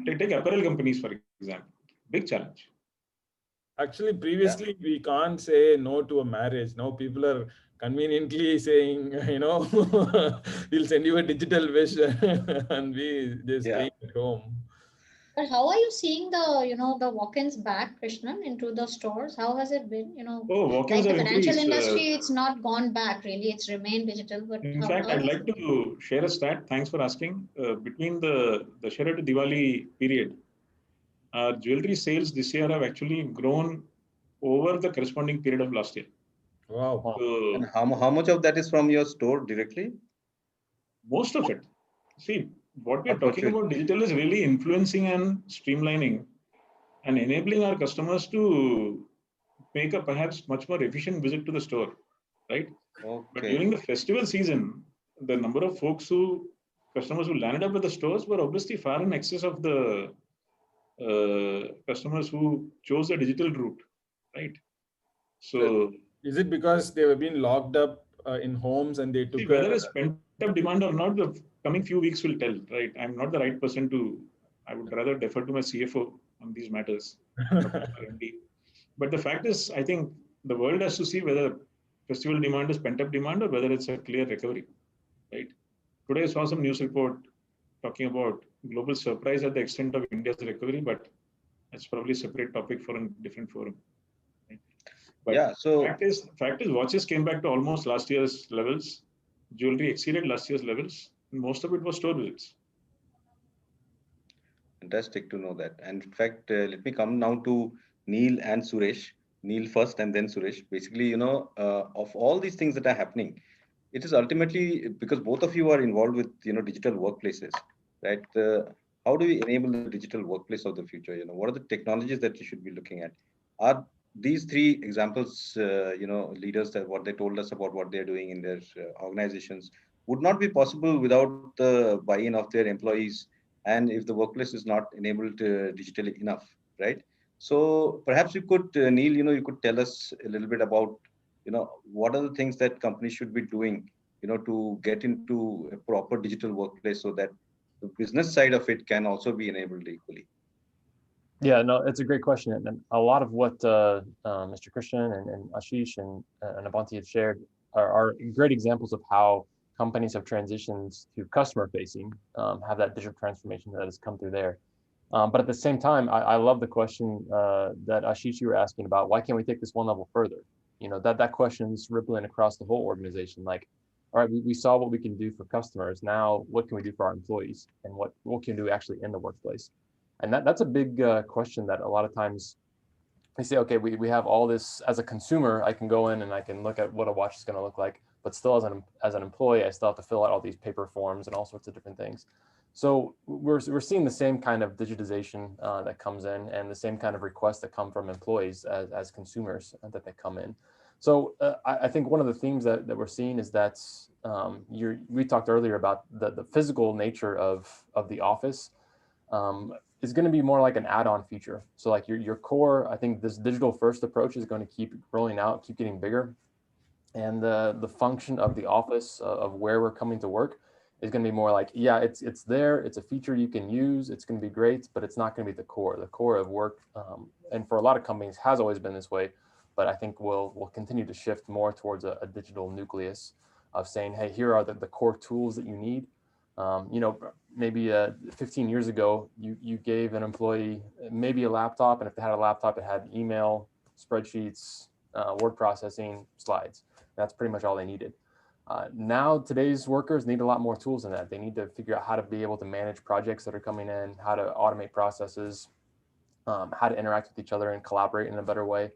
Take apparel companies, for example. Big challenge. Actually, previously, we can't say no to a marriage. Now people are conveniently saying, we'll send you a digital wish and we just stay at home. But how are you seeing the walk-ins back, Krishnan, into the stores? How has it been? Walk-ins like the financial industry, it's not gone back really. It's remained digital. But in fact, I'd like to share a stat. Thanks for asking. Between the Dussehra to Diwali period, our jewelry sales this year have actually grown over the corresponding period of last year. Wow. So, and how much of that is from your store directly? Most of it. See, what we're talking about digital is really influencing and streamlining and enabling our customers to make a perhaps much more efficient visit to the store, right? Okay. But during the festival season, the number of customers who landed up at the stores were obviously far in excess of the customers who chose the digital route, right? So, is it because they were being locked up in homes and they took whether it's pent-up demand or not, the coming few weeks will tell, right? I'm not the right person I would rather defer to my CFO on these matters. But the fact is, I think the world has to see whether festival demand is pent-up demand or whether it's a clear recovery, right? Today I saw some news report talking about global surprise at the extent of India's recovery, but that's probably a separate topic for a different forum. Right? But fact is, watches came back to almost last year's levels. Jewelry exceeded last year's levels. And most of it was store visits. Fantastic to know that. And in fact, let me come now to Neil and Suresh. Neil first and then Suresh. Basically, of all these things that are happening, it is ultimately because both of you are involved with, digital workplaces, right? How do we enable the digital workplace of the future? What are the technologies that you should be looking at? Are these three examples, leaders that what they told us about what they're doing in their organizations would not be possible without the buy-in of their employees and if the workplace is not enabled digitally enough, right? So perhaps you could, Neil, you could tell us a little bit about, what are the things that companies should be doing, to get into a proper digital workplace so that the business side of it can also be enabled equally. Yeah, no, it's a great question. And a lot of what Mr. Christian and Ashish and Avanti have shared are great examples of how companies have transitioned to customer facing, have that digital transformation that has come through there. But at the same time, I love the question that Ashish, you were asking about, why can't we take this one level further? That question is rippling across the whole organization. Like, all right, we saw what we can do for customers. Now, what can we do for our employees? And what can we do actually in the workplace? And that's a big question that a lot of times we say, okay, we have all this. As a consumer, I can go in and I can look at what a watch is going to look like, but still as an employee, I still have to fill out all these paper forms and all sorts of different things. So we're seeing the same kind of digitization that comes in, and the same kind of requests that come from employees as consumers that they come in. So I think one of the themes that we're seeing is that we talked earlier about the physical nature of the office. Is going to be more like an add-on feature. So like your core, I think this digital first approach is going to keep rolling out, keep getting bigger. And the function of the office of where we're coming to work is going to be more like, yeah, it's there. It's a feature you can use. It's going to be great, but it's not going to be the core of work. And for a lot of companies has always been this way, but I think we'll continue to shift more towards a digital nucleus of saying, hey, here are the core tools that you need. Maybe 15 years ago, you gave an employee maybe a laptop, and if they had a laptop, it had email, spreadsheets, word processing, slides. That's pretty much all they needed. Now, today's workers need a lot more tools than that. They need to figure out how to be able to manage projects that are coming in, how to automate processes, how to interact with each other and collaborate in a better way.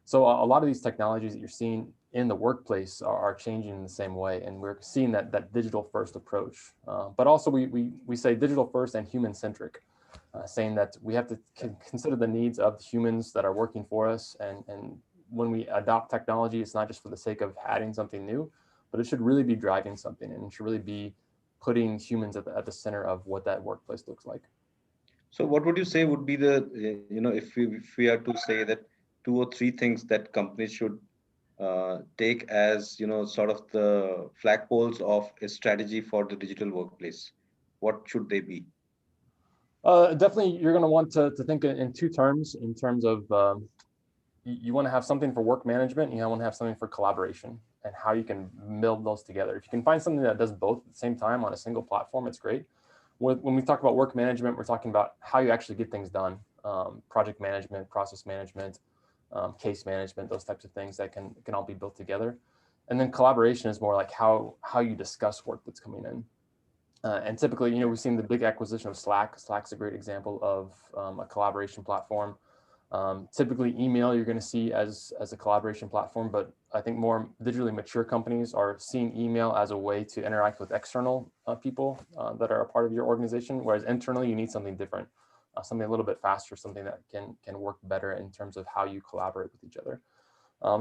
So a lot of these technologies that you're seeing in the workplace are changing in the same way, and we're seeing that digital first approach. But also we say digital first and human centric, saying that we have to consider the needs of humans that are working for us. And when we adopt technology, it's not just for the sake of adding something new, but it should really be driving something, and it should really be putting humans at the center of what that workplace looks like. So what would you say would be the, if we are to say that 2 or 3 things that companies should take as, sort of the flagpoles of a strategy for the digital workplace? What should they be? Definitely, you're going to want to think in 2 terms, in terms of you want to have something for work management, and you want to have something for collaboration, and how you can meld those together. If you can find something that does both at the same time on a single platform, it's great. When we talk about work management, we're talking about how you actually get things done, project management, process management, case management, those types of things that can all be built together. And then collaboration is more like how you discuss work that's coming in. And typically, we've seen the big acquisition of Slack. Slack's a great example of a collaboration platform. Typically, email you're going to see as a collaboration platform, but I think more digitally mature companies are seeing email as a way to interact with external people that are a part of your organization, whereas internally you need something different, something a little bit faster, something that can work better in terms of how you collaborate with each other.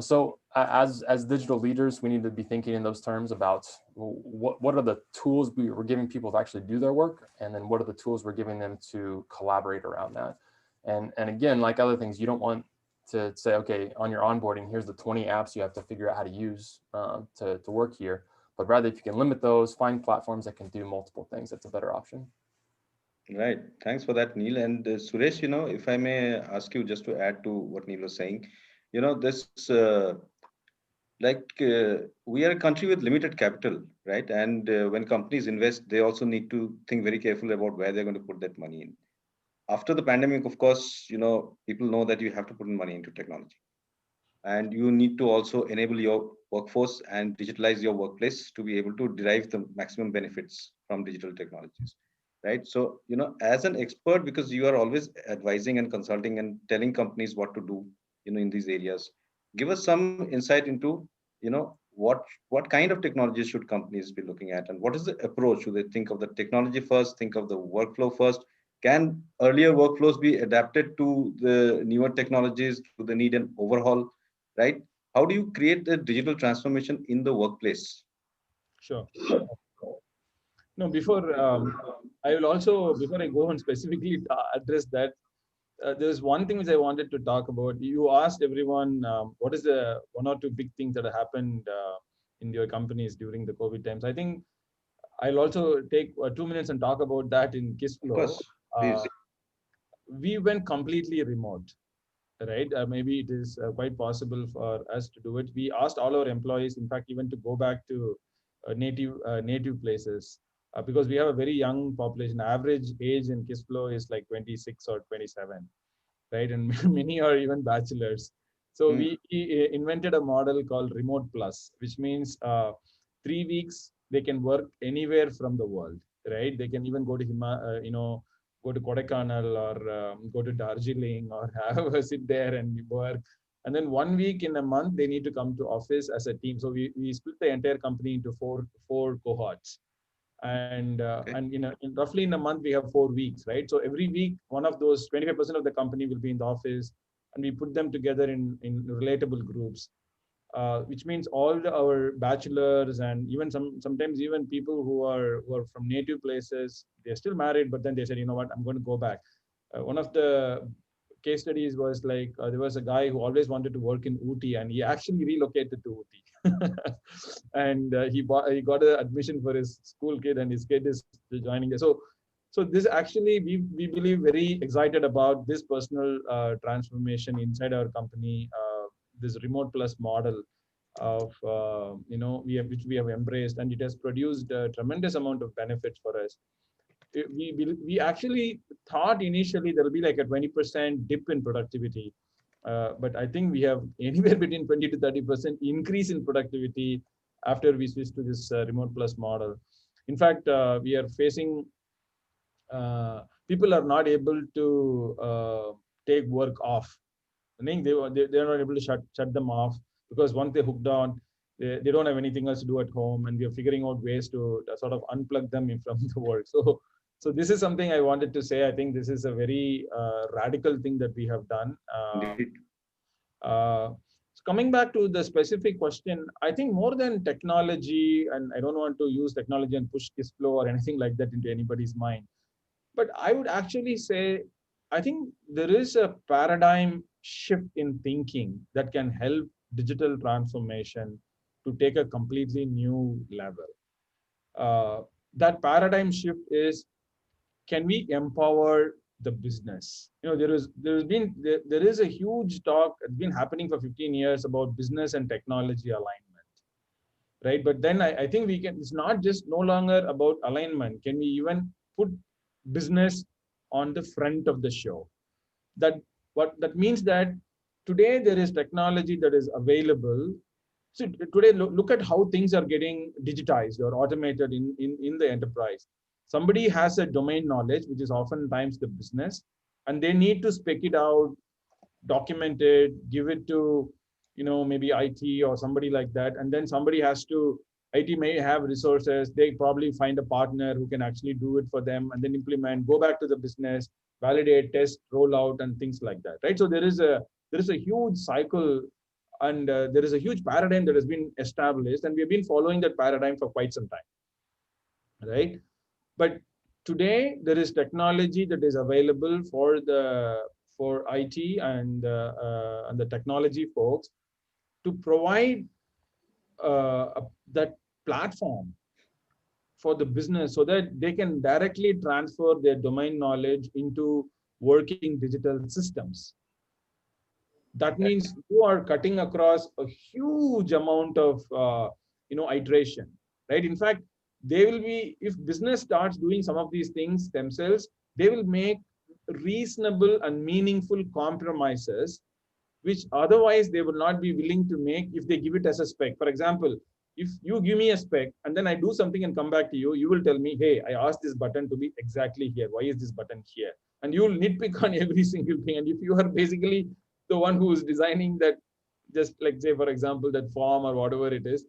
So as digital leaders, we need to be thinking in those terms about what are the tools we're giving people to actually do their work, and then what are the tools we're giving them to collaborate around that. And again, like other things, you don't want to say, okay, on your onboarding, here's the 20 apps you have to figure out how to use to work here. But rather, if you can limit those, find platforms that can do multiple things, that's a better option. Right. Thanks for that, Neil. And Suresh, if I may ask you just to add to what Neil was saying, this we are a country with limited capital, right? And when companies invest, they also need to think very carefully about where they're going to put that money in. After the pandemic, of course, people know that you have to put in money into technology, and you need to also enable your workforce and digitalize your workplace to be able to derive the maximum benefits from digital technologies, right? So, as an expert, because you are always advising and consulting and telling companies what to do, in these areas, give us some insight into, what kind of technologies should companies be looking at, and what is the approach? Should they think of the technology first, think of the workflow first? Can earlier workflows be adapted to the newer technologies? Do they need an overhaul, right? How do you create a digital transformation in the workplace? Sure. No, before I will also, before I go on specifically address that, there's one thing which I wanted to talk about. You asked everyone, what is the one or two big things that have happened in your companies during the COVID times. I think I'll also take 2 minutes and talk about that in Of KISSFlow. course, please. We went completely remote, right? Maybe it is quite possible for us to do it. We asked all our employees, in fact, even to go back to native places because we have a very young population. Average age in KISSFlow is like 26 or 27, right? And many are even bachelors. So we invented a model called Remote Plus, which means 3 weeks they can work anywhere from the world, right? They can even go to go to Kodaikanal or go to Darjeeling or have a sit there and work. And then 1 week in a month, they need to come to office as a team. So we split the entire company into four cohorts. And roughly in a month we have 4 weeks, right? So every week one of those 25% of the company will be in the office, and we put them together in relatable groups, which means our bachelors and even sometimes even people who are from native places, they're still married, but then they said, you know what, I'm going to go back. One of the case studies was like there was a guy who always wanted to work in Ooty, and he actually relocated to Ooty. And he got an admission for his school kid, and his kid is joining there. So this actually, we believe very excited about this personal transformation inside our company, this Remote Plus model of which we have embraced, and it has produced a tremendous amount of benefits for us. We actually thought initially there will be like a 20% dip in productivity, but I think we have anywhere between 20 to 30% increase in productivity after we switched to this Remote Plus model. In fact, we are facing people are not able to take work off. I think they're not able to shut them off, because once they're hooked on, they don't have anything else to do at home, and we are figuring out ways to sort of unplug them from the work. So this is something I wanted to say. I think this is a very radical thing that we have done. So coming back to the specific question, I think more than technology, and I don't want to use technology and push KISSFlow or anything like that into anybody's mind, but I would actually say, I think there is a paradigm shift in thinking that can help digital transformation to take a completely new level. That paradigm shift is, can we empower the business? There is a huge talk that's been happening for 15 years about business and technology alignment, right? But then I think it's not just no longer about alignment. Can we even put business on the front of the show? That means that today there is technology that is available. So today, look at how things are getting digitized or automated in the enterprise. Somebody has a domain knowledge, which is oftentimes the business, and they need to spec it out, document it, give it to maybe IT or somebody like that, and then somebody has to. IT may have resources. They probably find a partner who can actually do it for them, and then implement, go back to the business, validate, test, roll out, and things like that, right? So there is a huge cycle, and there is a huge paradigm that has been established, and we have been following that paradigm for quite some time, right? But today there is technology that is available for IT and the technology folks to provide that platform for the business, so that they can directly transfer their domain knowledge into working digital systems. That means you are cutting across a huge amount of iteration, right? In fact, if business starts doing some of these things themselves, they will make reasonable and meaningful compromises, which otherwise they will not be willing to make if they give it as a spec. For example, if you give me a spec and then I do something and come back to you, you will tell me, hey, I asked this button to be exactly here. Why is this button here? And you will nitpick on every single thing. And if you are basically the one who is designing that, just like say, for example, that form or whatever it is,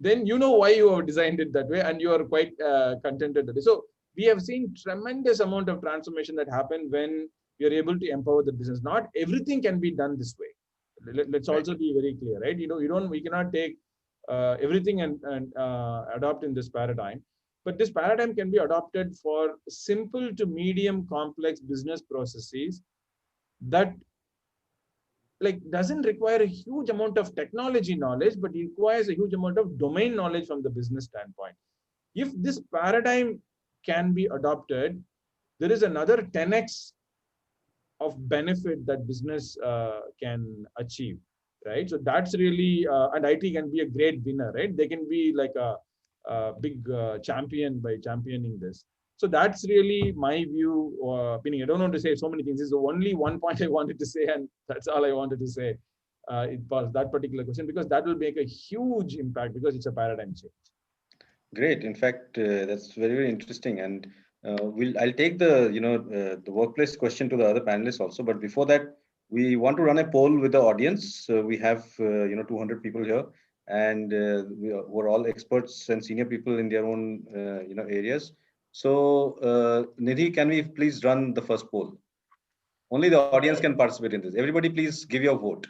then you know why you have designed it that way, and you are quite contented with it. So we have seen tremendous amount of transformation that happen when you're able to empower the business. Not everything can be done this way. Let's also be very clear, right? We cannot take everything and adopt in this paradigm. But this paradigm can be adopted for simple to medium complex business processes that like doesn't require a huge amount of technology knowledge, but it requires a huge amount of domain knowledge from the business standpoint. If this paradigm can be adopted, there is another 10x of benefit that business can achieve, right? So that's really, and IT can be a great winner, right? They can be like a big champion by championing this. So that's really my view. Meaning, I don't want to say so many things. This is only one point I wanted to say, and that's all I wanted to say. It was that particular question because that will make a huge impact because it's a paradigm change. Great. In fact, that's very, very interesting. And I'll take the the workplace question to the other panelists also. But before that, we want to run a poll with the audience. We have 200 people here, and we're all experts and senior people in their own areas. So Nidhi, can we please run the first poll? Only the audience can participate in this. Everybody, please give your vote.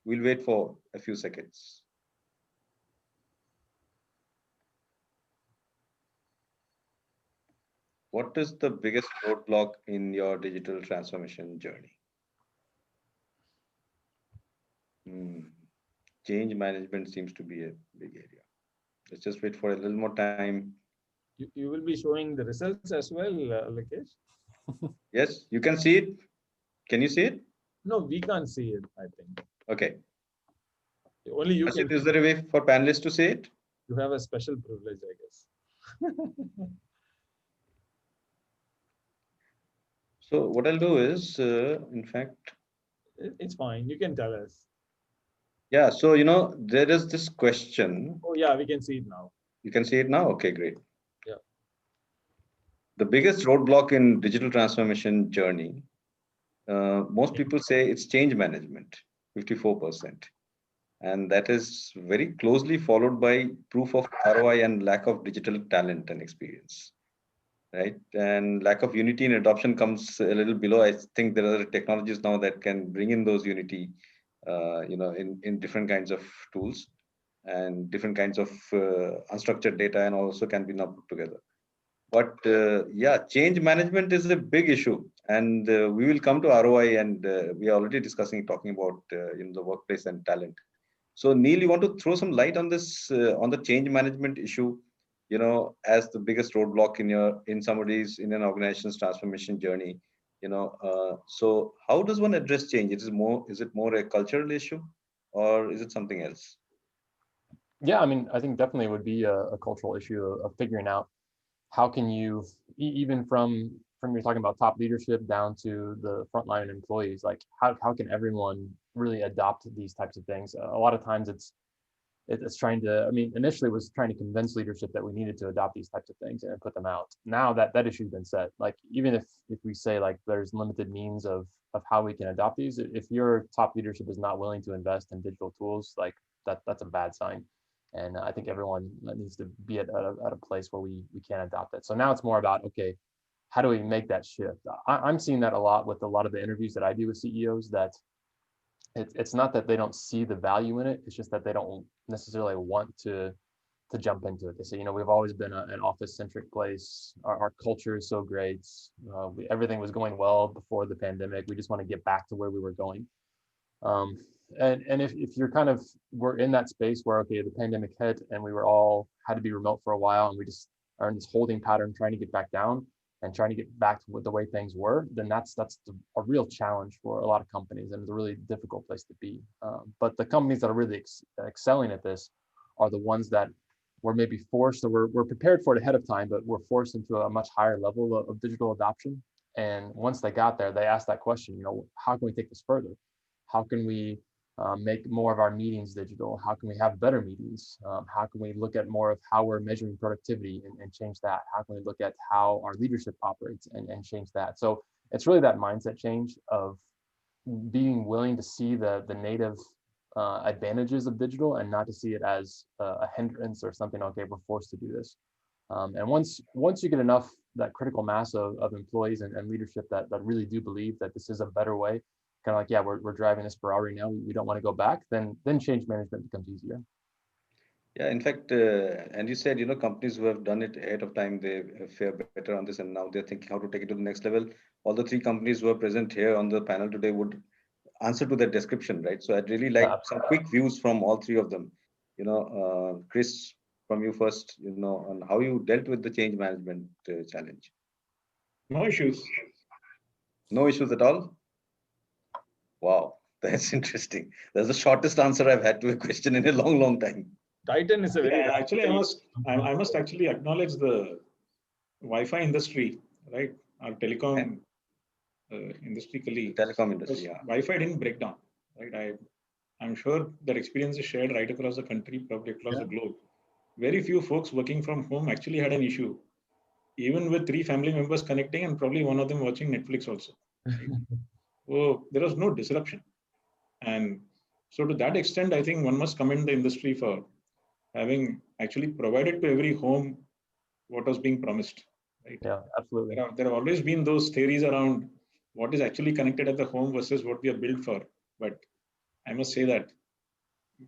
We'll wait for a few seconds. What is the biggest roadblock in your digital transformation journey? Change management seems to be a big area. Let's just wait for a little more time. You will be showing the results as well, Lakesh? Yes, you can see it. Can you see it? No, we can't see it, I think. Okay. Only you can. Is there a way for panelists to see it? You have a special privilege, I guess. So what I'll do is, in fact, it's fine. You can tell us. Yeah. So, there is this question. Oh, yeah, we can see it now. You can see it now? Okay, great. Yeah. The biggest roadblock in digital transformation journey, most people say it's change management, 54%. And that is very closely followed by proof of ROI and lack of digital talent and experience. Right, and lack of unity in adoption comes a little below. I think there are technologies now that can bring in those unity, in different kinds of tools and different kinds of unstructured data, and also can be now put together. But yeah, change management is a big issue, and we will come to ROI, and we are already talking about the workplace and talent. So Neil, you want to throw some light on this, on the change management issue? As the biggest roadblock in an organization's transformation journey, so how does one address change? Is it more a cultural issue, or is it something else? Yeah, I mean, I think definitely it would be a cultural issue of figuring out how can you, even from you're talking about top leadership down to the frontline employees, like how can everyone really adopt these types of things? A lot of times it's trying to, I mean, initially was trying to convince leadership that we needed to adopt these types of things and put them out. Now that issue's been set. Like, even if we say like there's limited means of how we can adopt these, if your top leadership is not willing to invest in digital tools, like that's a bad sign. And I think everyone needs to be at a place where we can adopt it. So now it's more about, okay, how do we make that shift? I'm seeing that a lot with a lot of the interviews that I do with CEOs, that it's not that they don't see the value in it. It's just that they don't necessarily want to jump into it. They say, we've always been an office-centric place. Our culture is so great. Everything was going well before the pandemic. We just want to get back to where we were going. And if you're we're in that space where, okay, the pandemic hit and we were all had to be remote for a while, and we just are in this holding pattern trying to get back down and trying to get back to the way things were, then that's a real challenge for a lot of companies, and it's a really difficult place to be. But the companies that are really excelling at this are the ones that were maybe forced, or we're prepared for it ahead of time, but we're forced into a much higher level of digital adoption. And once they got there, they asked that question, how can we take this further? How can we make more of our meetings digital? How can we have better meetings? How can we look at more of how we're measuring productivity and change that? How can we look at how our leadership operates and change that? So it's really that mindset change of being willing to see the native advantages of digital and not to see it as a hindrance or something, okay, we're forced to do this. And once you get enough, that critical mass of employees and leadership that really do believe that this is a better way, kind of like, yeah, we're driving this Ferrari now, we don't want to go back, then change management becomes easier. Yeah, in fact, and you said, companies who have done it ahead of time, they fare better on this, and now they're thinking how to take it to the next level. All the three companies who are present here on the panel today would answer to that description, right? So I'd really like some quick views from all three of them. Chris, from you first, on how you dealt with the change management challenge. No issues. No issues at all? Wow, that's interesting. That's the shortest answer I've had to a question in a long, long time. Titan is a very Yeah, actually, I must actually acknowledge the Wi-Fi industry, right? Our telecom industry colleague. Telecom industry, yeah. Wi-Fi didn't break down, right? I'm sure that experience is shared right across the country, probably across the globe. Very few folks working from home actually had an issue, even with 3 family members connecting and probably one of them watching Netflix also. Right? So there was no disruption. And so to that extent, I think one must commend the industry for having actually provided to every home what was being promised. Right? Yeah, absolutely. There have always been those theories around what is actually connected at the home versus what we are built for. But I must say that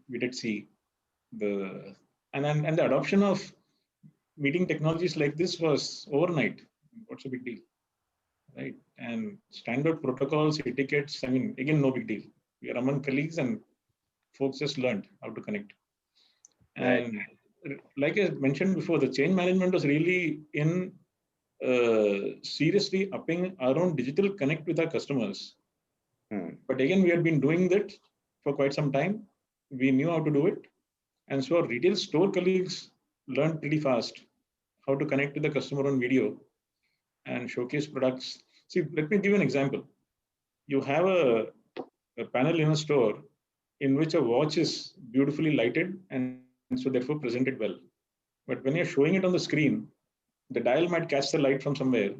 we did see the and the adoption of meeting technologies like this was overnight. What's a big deal, right? And standard protocols, etiquettes. I mean, again, no big deal. We are among colleagues, and folks just learned how to connect. Right. And like I mentioned before, the change management was really in seriously upping our own digital connect with our customers. But again, we had been doing that for quite some time. We knew how to do it. And so our retail store colleagues learned pretty fast how to connect with the customer on video and showcase products. See, let me give you an example. You have a panel in a store in which a watch is beautifully lighted and so therefore presented well. But when you're showing it on the screen, the dial might catch the light from somewhere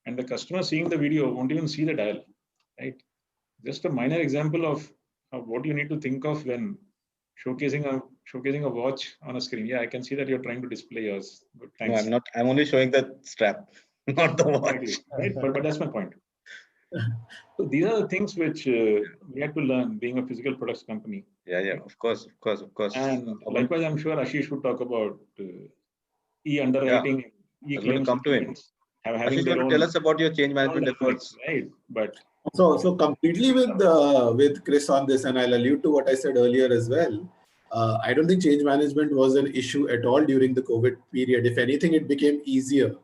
and the customer seeing the video won't even see the dial, right? Just a minor example of what you need to think of when showcasing a watch on a screen. Yeah, I can see that you're trying to display yours. Good, thanks. No, I'm not. I'm only showing the strap, not the watch. Exactly, right? But that's my point. So these are the things which we had to learn being a physical products company. Yeah, of course. And likewise, I'm sure Ashish would talk about e-underwriting, e-claims. Come to him. Having Ashish, their own, tell us about your change management efforts. right? But so completely with Chris on this, and I'll allude to what I said earlier as well. I don't think change management was an issue at all during the COVID period. If anything, it became easier.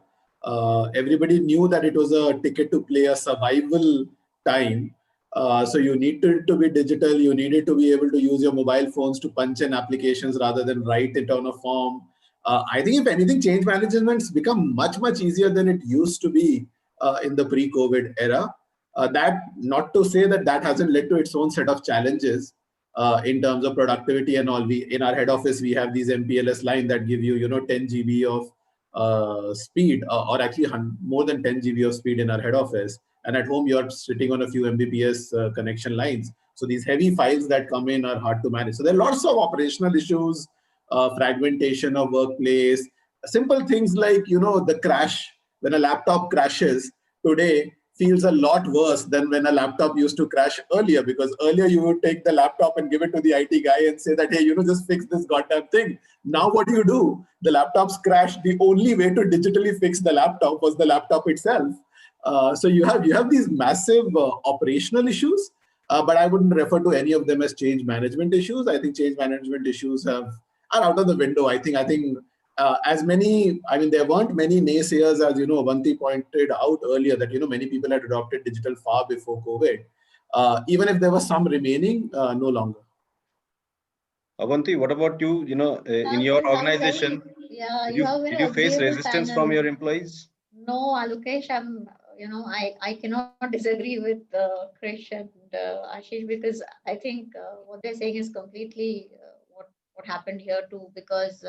Everybody knew that it was a ticket to play, a survival time. So you needed to be digital. You needed to be able to use your mobile phones to punch in applications rather than write it on a form. I think if anything, change management's become much easier than it used to be in the pre-COVID era. That not to say that hasn't led to its own set of challenges in terms of productivity and all. We in our head office we have these MPLS line that give you 10 GB of speed, or actually more than 10 GB of speed in our head office. And at home you're sitting on a few Mbps connection lines. So these heavy files that come in are hard to manage. So there are lots of operational issues, fragmentation of workplace, simple things like the crash. When a laptop crashes today feels a lot worse than when a laptop used to crash earlier, because earlier you would take the laptop and give it to the IT guy and say that, hey, just fix this goddamn thing. Now what do? The laptop's crashed. The only way to digitally fix the laptop was the laptop itself. So you have these massive operational issues, but I wouldn't refer to any of them as change management issues. I think change management issues are out of the window. I think there weren't many naysayers, as Avanti pointed out earlier, that many people had adopted digital far before COVID. Even if there was some remaining, no longer. Avanti, what about you? In your organization, did you face resistance from your employees? No, Alukesh, I cannot disagree with Krish and Ashish, because I think what they're saying is completely what happened here too, because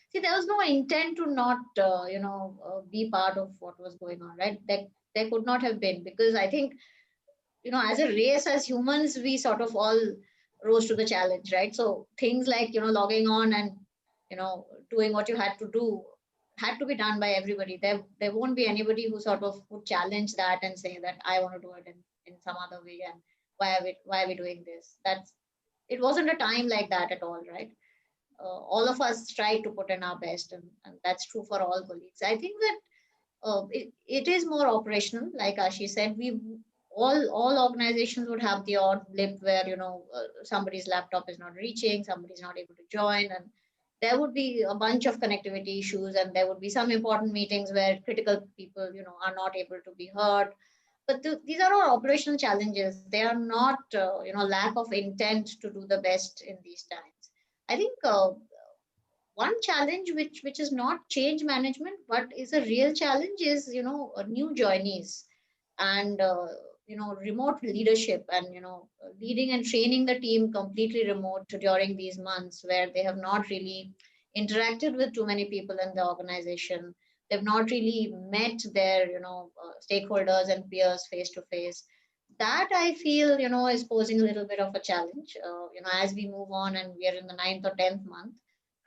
see, there was no intent to not be part of what was going on, right? There could not have been, because I think as a race, as humans, we sort of all rose to the challenge, right? So things like logging on and doing what you had to do had to be done by everybody. There won't be anybody who sort of would challenge that and say that I want to do it in some other way, and why are we doing this? It wasn't a time like that at all, right? all of us try to put in our best, and that's true for all colleagues. I think that it is more operational. Like Ashish said, we all organizations would have the odd blip where somebody's laptop is not reaching, somebody's not able to join, and there would be a bunch of connectivity issues, and there would be some important meetings where critical people are not able to be heard. But these are all operational challenges. They are not lack of intent to do the best in these times. I think one challenge which is not change management but is a real challenge is new joinees and remote leadership, and leading and training the team completely remote during these months where they have not really interacted with too many people in the organization. They've not really met their stakeholders and peers face to face. That I feel is posing a little bit of a challenge as we move on and we are in the 9th or 10th month.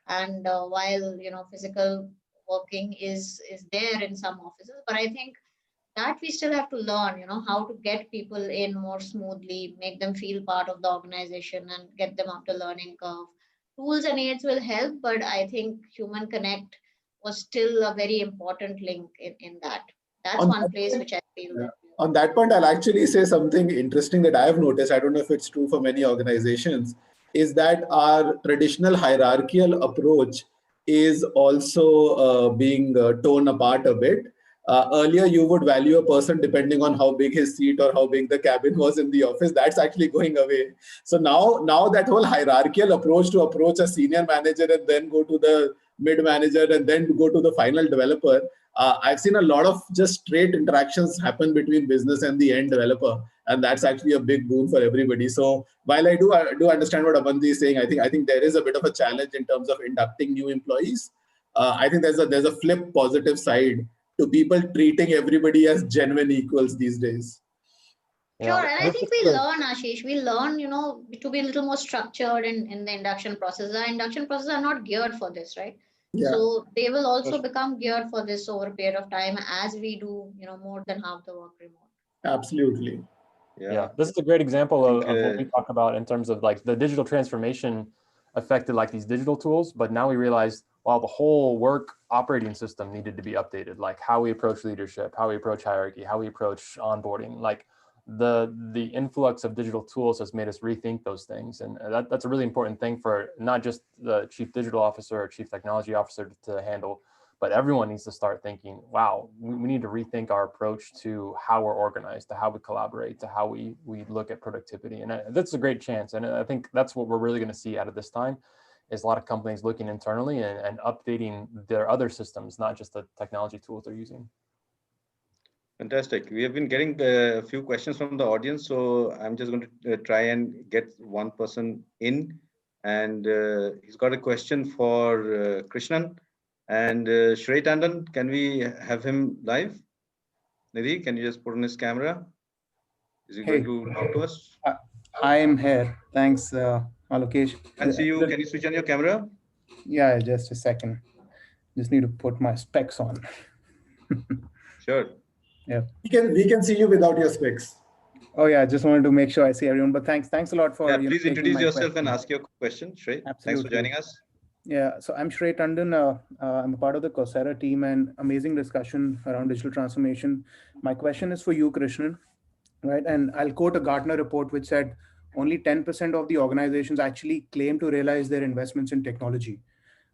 And while physical working is there in some offices, but I think that we still have to learn how to get people in more smoothly, make them feel part of the organization and get them up the learning curve. Tools and aids will help, but I think human connect was still a very important link in that. That's On one that place point, which I feel yeah. that On that point, I'll actually say something interesting that I have noticed. I don't know if it's true for many organizations, is that our traditional hierarchical approach is also being torn apart a bit. Earlier, you would value a person depending on how big his seat or how big the cabin was in the office. That's actually going away. So now that whole hierarchical approach to approach a senior manager and then go to the mid manager and then go to the final developer, I've seen a lot of just straight interactions happen between business and the end developer, and that's actually a big boon for everybody. So while I do understand what Abanti is saying, I think there is a bit of a challenge in terms of inducting new employees. I think there's a flip positive side to people treating everybody as genuine equals these days. Sure, and I think we learn, Ashish, we learn, to be a little more structured in the induction process. The induction process are not geared for this, right? Yeah. So they will also become geared for this over a period of time as we do, more than half the work remote. Absolutely. Yeah, this is a great example of what we talk about in terms of like the digital transformation affected like these digital tools, but now we realize, well, the whole work operating system needed to be updated, like how we approach leadership, how we approach hierarchy, how we approach onboarding. Like the influx of digital tools has made us rethink those things. And that's a really important thing for not just the chief digital officer or chief technology officer to handle, but everyone needs to start thinking, wow, we need to rethink our approach to how we're organized, to how we collaborate, to how we look at productivity. And that's a great chance. And I think that's what we're really going to see out of this time, is a lot of companies looking internally and updating their other systems, not just the technology tools they're using. Fantastic. We have been getting a few questions from the audience, so I'm just going to try and get one person in. And he's got a question for Krishnan. And Shrey Tandon, can we have him live? Nidhi, can you just put on his camera? Is he going to talk to us? I am here. Thanks, Alokesh. Can see you. Can you switch on your camera? Yeah, just a second. Just need to put my specs on. Sure. Yeah. We can see you without your specs. Oh yeah, I just wanted to make sure I see everyone. But thanks a lot for. Yeah, please introduce yourself and ask your question, Shrey. Absolutely. Thanks for joining us. Yeah, so I'm Shrey Tandon. I'm a part of the Coursera team, and amazing discussion around digital transformation. My question is for you, Krishnan, right? And I'll quote a Gartner report which said only 10% of the organizations actually claim to realize their investments in technology,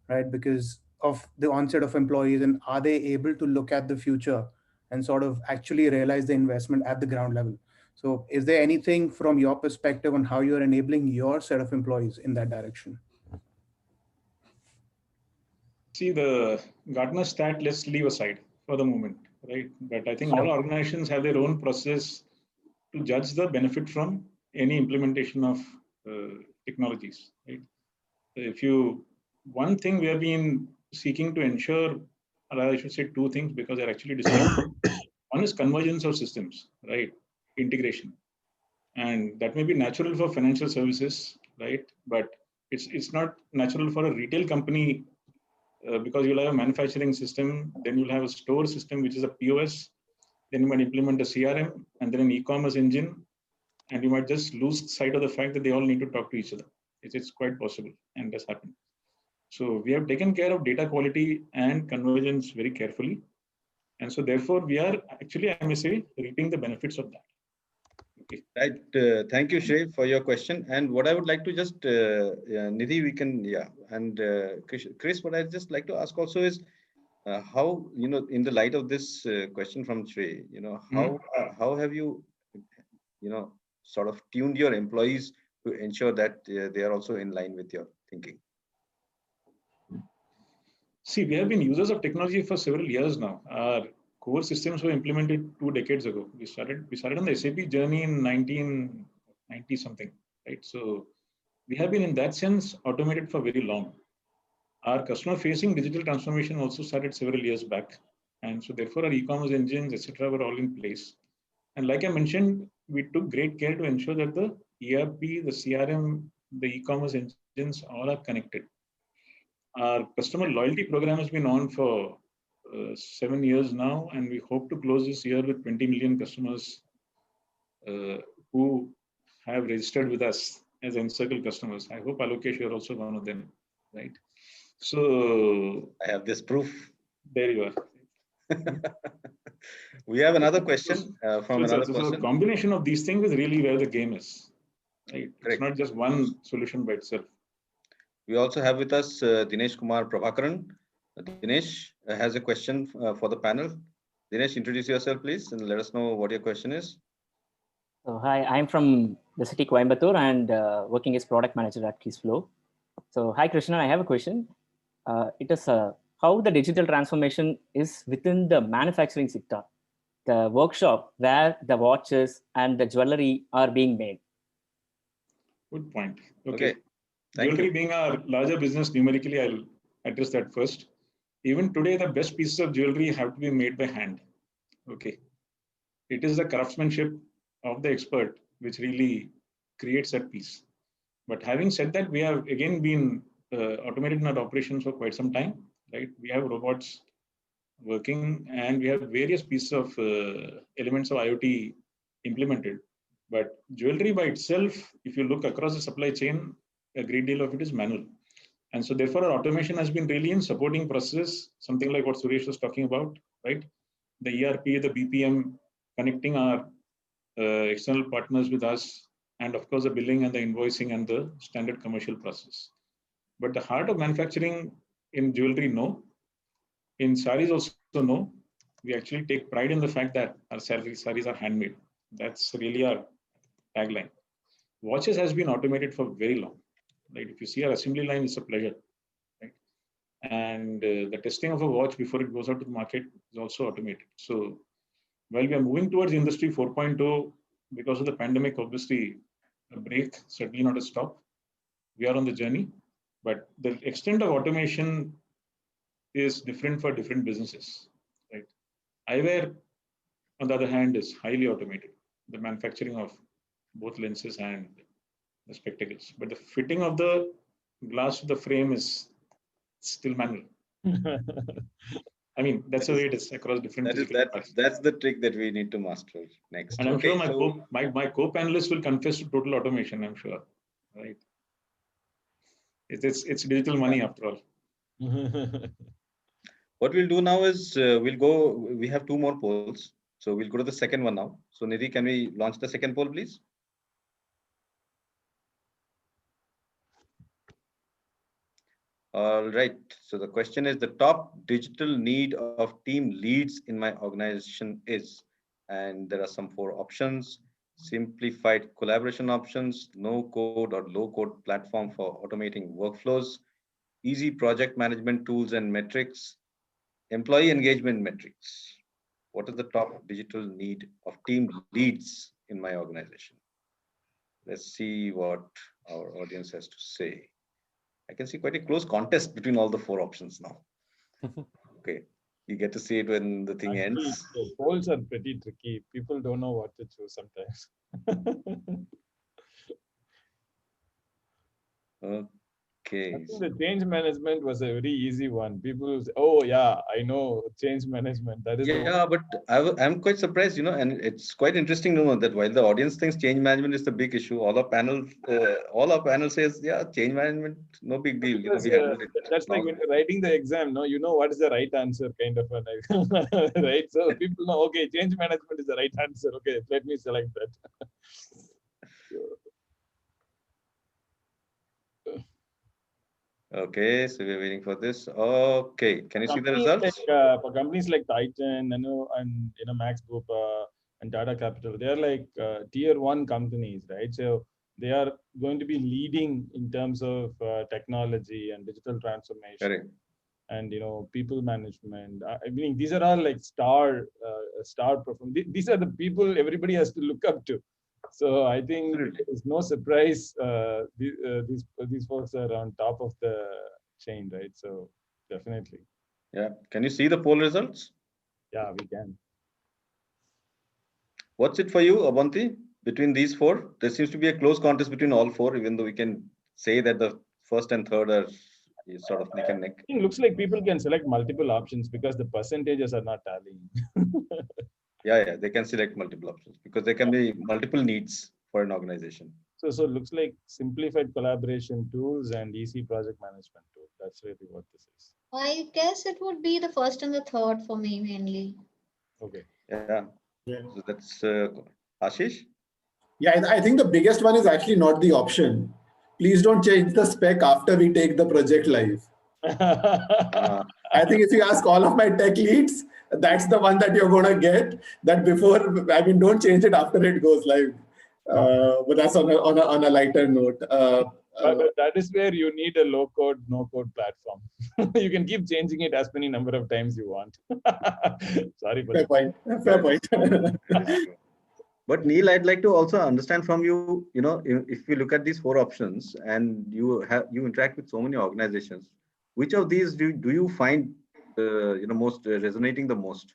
right? Because of the onset of employees, and are they able to look at the future and sort of actually realize the investment at the ground level? So is there anything from your perspective on how you're enabling your set of employees in that direction? See, the Gartner stat, let's leave aside for the moment, right? But I think all organizations have their own process to judge the benefit from any implementation of technologies, right? One thing we have been seeking to ensure, or I should say two things, because they're actually distinct. One is convergence of systems, right? Integration. And that may be natural for financial services, right? But it's not natural for a retail company because you'll have a manufacturing system, then you'll have a store system, which is a POS, then you might implement a CRM, and then an e-commerce engine, and you might just lose sight of the fact that they all need to talk to each other. It's quite possible, and that's happened. So we have taken care of data quality and convergence very carefully. And so therefore we are actually, I may say, reaping the benefits of that. Okay. Right. Thank you, Shrey, for your question. And what I would like to just, Nidhi, we can, and Chris, what I'd just like to ask also is how, in the light of this question from Shrey, how have you, sort of tuned your employees to ensure that they are also in line with your thinking? See, we have been users of technology for several years now. Our core systems were implemented 2 decades ago. We started on the SAP journey in 1990 something, right? So we have been in that sense automated for very long. Our customer-facing digital transformation also started several years back, and so therefore our e-commerce engines, etc., were all in place. And like I mentioned, we took great care to ensure that the ERP, the CRM, the e-commerce engines all are connected. Our customer loyalty program has been on for 7 years now, and we hope to close this year with 20 million customers who have registered with us as Encircle customers. I hope, Alokesh, you're also one of them, right? So I have this proof. there you are. We have another question from another So person. a combination of these things is really where the game is. Right? It's not just one solution by itself. We also have with us Dinesh Kumar Prabhakaran. Dinesh has a question for the panel. Dinesh, introduce yourself, please, and let us know what your question is. So, hi, I'm from the city Coimbatore and working as product manager at KissFlow. So, hi, Krishna, I have a question. It is how the digital transformation is within the manufacturing sector, the workshop where the watches and the jewelry are being made. Good point. Okay. Thank Jewelry you. being our larger business, numerically, I'll address that first. Even today, the best pieces of jewelry have to be made by hand. Okay. It is the craftsmanship of the expert which really creates that piece. But having said that, we have again been automated in our operations for quite some time, right? We have robots working and we have various pieces of elements of IoT implemented. But jewelry by itself, if you look across the supply chain, a great deal of it is manual. And so therefore, our automation has been really in supporting processes, something like what Suresh was talking about, right? The ERP, the BPM, connecting our external partners with us, and of course, the billing and the invoicing and the standard commercial process. But the heart of manufacturing in jewelry, no. In saris also, no. We actually take pride in the fact that our saris are handmade. That's really our tagline. Watches has been automated for very long. Right? If you see our assembly line, it's a pleasure. Right? And the testing of a watch before it goes out to the market is also automated. So while we are moving towards Industry 4.0, because of the pandemic, obviously, a break, certainly not a stop. We are on the journey, but the extent of automation is different for different businesses. Right? Eyewear, on the other hand, is highly automated. The manufacturing of both lenses and the spectacles, but the fitting of the glass to the frame is still manual. I mean, that's the way it is across different. That's the trick that we need to master next. And I'm sure my co-panelists will confess to total automation. I'm sure, right? It's digital money after all. What we'll do now is we have 2 more polls. So we'll go to the second one now. So Nidhi, can we launch the second poll, please? All right. So the question is, the top digital need of team leads in my organization is, and there are some 4 options: simplified collaboration options, no code or low code platform for automating workflows, easy project management tools and metrics, employee engagement metrics. What is the top digital need of team leads in my organization? Let's see what our audience has to say. I can see quite a close contest between all the 4 options now. Okay, you get to see it when the thing ends. The polls are pretty tricky. People don't know what to choose sometimes. Okay. I think the change management was a very easy one. People say, oh yeah, I know change management. That is the Yeah, but I'm quite surprised, and it's quite interesting to know that while the audience thinks change management is the big issue, all our panel says, yeah, change management, no big deal. because, We handled it. that's like when you're writing the exam, no, you know what is the right answer, kind of an right. So people know, okay, change management is the right answer. Okay, let me select that. Okay, so we're waiting for this. Okay, can you see the Companies results? for companies like Titan, and Max Bopa and Tata Capital, they are like tier 1 companies, right? So they are going to be leading in terms of technology and digital transformation. Correct. And people management. I mean, these are all like star perform. These are the people everybody has to look up to. So I think it's no surprise these folks are on top of the chain, right? So definitely. Yeah. Can you see the poll results? Yeah, we can. What's it for you, Abanti? Between these four, there seems to be a close contest between all four, even though we can say that the first and third are sort of neck and neck. It looks like people can select multiple options because the percentages are not tallying. Yeah, they can select multiple options because there can be multiple needs for an organization. So it looks like simplified collaboration tools and easy project management tool. That's really what this is. I guess it would be the first and the third for me mainly. Okay. Yeah. So that's Ashish. Yeah, I think the biggest one is actually not the option. Please don't change the spec after we take the project live. I think if you ask all of my tech leads, that's the one that you're going to get. That before, don't change it after it goes live. But that's on a lighter note. But that is where you need a low code, no code platform. You can keep changing it as many number of times you want. Sorry for fair point. Fair point. But Neil, I'd like to also understand from you, if you look at these four options and you interact with so many organizations, which of these do you find most resonating the most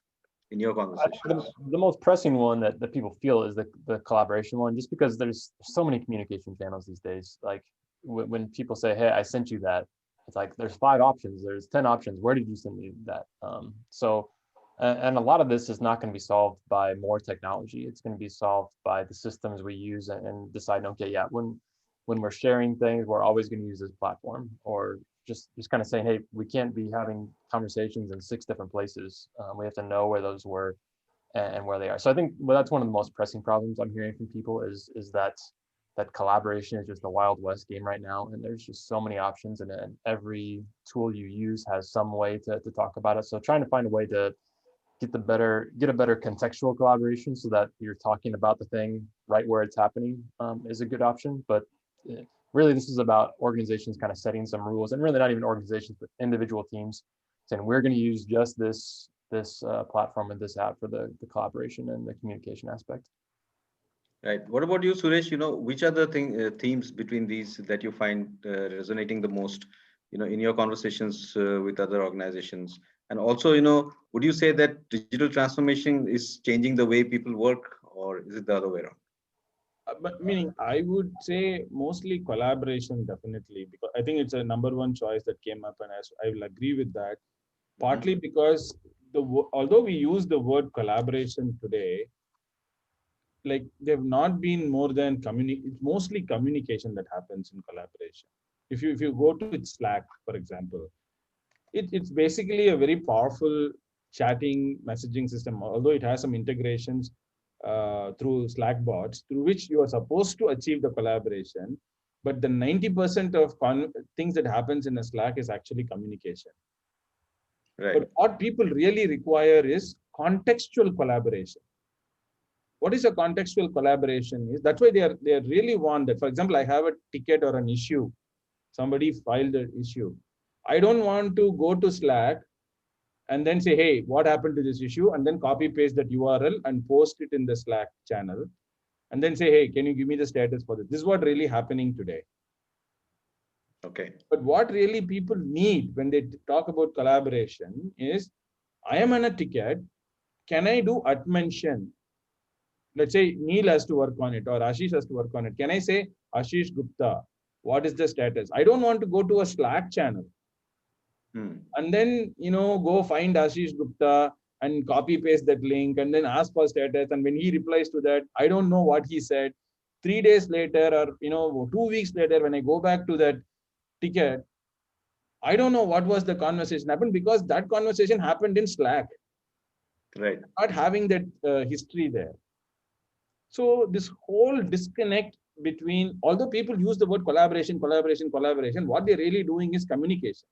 in your conversations? The most pressing one that people feel is the collaboration one, just because there's so many communication channels these days. Like when people say, hey, I sent you that, it's like there's 5 options, there's 10 options, where did you send me that? And a lot of this is not going to be solved by more technology. It's going to be solved by the systems we use and decide, okay, yeah, when we're sharing things, we're always going to use this platform, or just kind of saying, hey, we can't be having conversations in 6 different places. We have to know where those were and where they are. So I think that's one of the most pressing problems I'm hearing from people is that collaboration is just a Wild West game right now. And there's just so many options, and every tool you use has some way to talk about it. So trying to find a way to get a better contextual collaboration so that you're talking about the thing right where it's happening is a good option. But really, this is about organizations kind of setting some rules, and really not even organizations, but individual teams saying we're going to use just this platform and this app for the collaboration and the communication aspect. Right. What about you, Suresh? Which are the themes between these that you find resonating the most, in your conversations with other organizations? And also, would you say that digital transformation is changing the way people work, or is it the other way around? But meaning, I would say mostly collaboration, definitely, because I think it's a number one choice that came up, and I will agree with that. Partly because although we use the word collaboration today, like they've not been more than it's mostly communication that happens in collaboration. If you go to Slack, for example, it's basically a very powerful chatting messaging system, although it has some integrations through Slack bots through which you are supposed to achieve the collaboration. But the 90% of things that happens in a Slack is actually communication. Right. But what people really require is contextual collaboration. What is a contextual collaboration is that's why they really want that. For example, I have a ticket or an issue. Somebody filed an issue. I don't want to go to Slack and then say, hey, what happened to this issue? And then copy paste that URL and post it in the Slack channel. And then say, hey, can you give me the status for this? This is what really happening today. Okay. But what really people need when they talk about collaboration is, I am on a ticket. Can I do at mention? Let's say Neil has to work on it or Ashish has to work on it. Can I say Ashish Gupta, what is the status. I don't want to go to a Slack channel and then, go find Ashish Gupta and copy paste that link and then ask for status. And when he replies to that, I don't know what he said. 3 days later, or 2 weeks later, when I go back to that ticket, I don't know what was the conversation happened, because that conversation happened in Slack. Right. Not having that history there. So this whole disconnect between, although people use the word collaboration, what they're really doing is communication.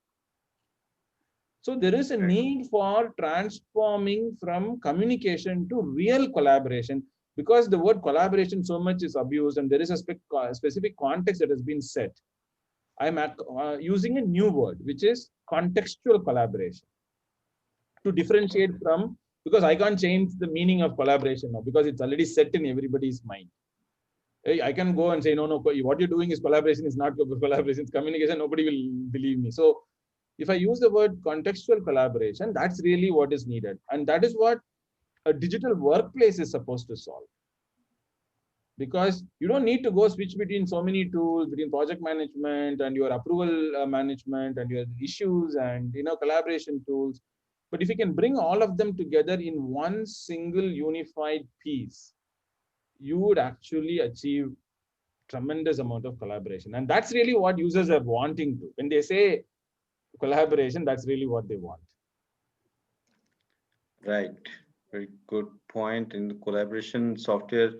So there is a need for transforming from communication to real collaboration, because the word collaboration so much is abused and there is a specific context that has been set. I'm using a new word, which is contextual collaboration, to differentiate from, because I can't change the meaning of collaboration now, because it's already set in everybody's mind. I can go and say, no, what you're doing is collaboration, is not collaboration, it's communication, nobody will believe me. So if I use the word contextual collaboration, that's really what is needed. And that is what a digital workplace is supposed to solve. Because you don't need to go switch between so many tools, between project management and your approval management and your issues and collaboration tools. But if you can bring all of them together in one single unified piece, you would actually achieve tremendous amount of collaboration. And that's really what users are wanting to. When they say collaboration, that's really what they want. Right. Very good point. In the collaboration software,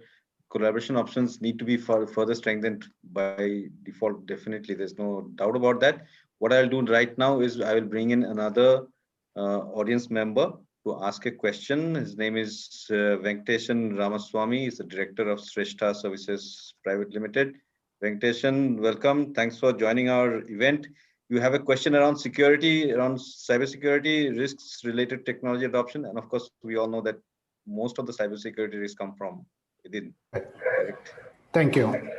collaboration options need to be further strengthened by default. Definitely, there's no doubt about that. What I'll do right now is I will bring in another audience member to ask a question. His name is Venkateshan Ramaswamy. He's the director of Shrestha Services Private Limited. Venkateshan, welcome. Thanks for joining our event. You have a question around security, around cybersecurity risks related technology adoption. And of course, we all know that most of the cybersecurity risks come from within. Correct? Thank you.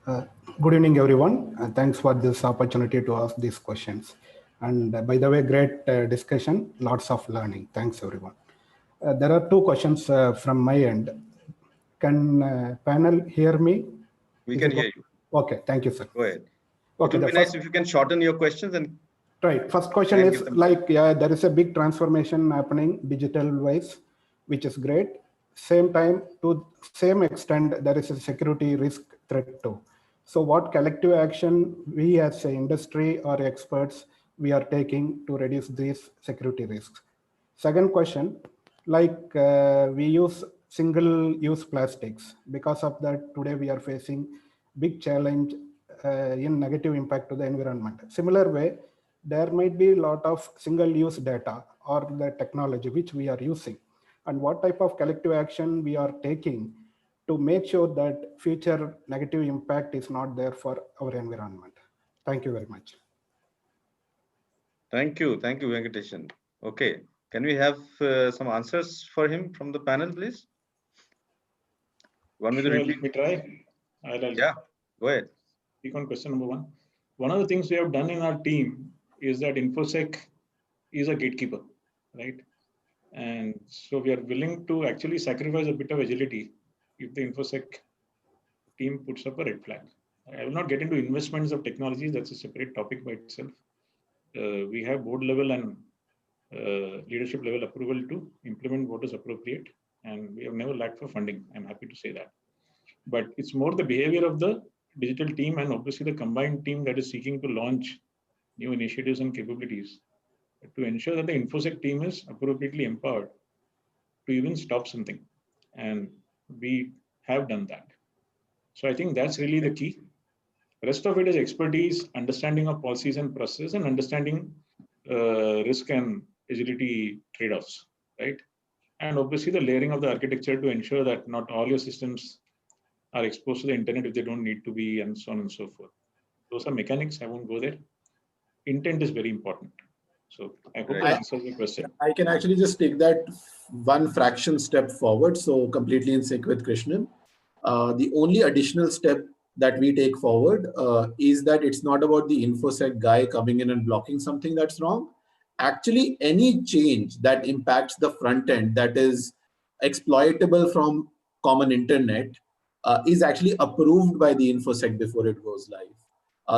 Good evening, everyone. Thanks for this opportunity to ask these questions. And by the way, great discussion, lots of learning. Thanks, everyone. There are 2 questions from my end. Can panel hear me? We can hear you. Okay, thank you, sir. Go ahead. Okay, it would be nice if you can shorten your questions. And right. First question is like, there is a big transformation happening digital-wise, which is great. Same time, to same extent, there is a security risk threat too. So what collective action we as an industry or experts we are taking to reduce these security risks? Second question, like we use single-use plastics. Because of that, today we are facing big challenge in negative impact to the environment. Similar way, there might be a lot of single-use data or the technology which we are using, and what type of collective action we are taking to make sure that future negative impact is not there for our environment. Thank you very much. Thank you, Venkateshan. Okay, can we have some answers for him from the panel, please? Sure, let me try. Yeah, go ahead. Speak on question number 1. One of the things we have done in our team is that InfoSec is a gatekeeper, right? And so we are willing to actually sacrifice a bit of agility if the InfoSec team puts up a red flag. I will not get into investments of technologies. That's a separate topic by itself. We have board level and leadership level approval to implement what is appropriate. And we have never lacked for funding. I'm happy to say that. But it's more the behavior of the digital team and obviously the combined team that is seeking to launch new initiatives and capabilities to ensure that the InfoSec team is appropriately empowered to even stop something. And we have done that. So I think that's really the key. The rest of it is expertise, understanding of policies and processes, and understanding risk and agility trade-offs, right? And obviously the layering of the architecture to ensure that not all your systems are exposed to the internet if they don't need to be, and so on and so forth. Those are mechanics. I won't go there. Intent is very important. So I hope that answers your question. I can actually just take that one fraction step forward. So completely in sync with Krishnan. The only additional step that we take forward is that it's not about the InfoSec guy coming in and blocking something that's wrong. Actually, any change that impacts the front end that is exploitable from common internet is actually approved by the InfoSec before it goes live.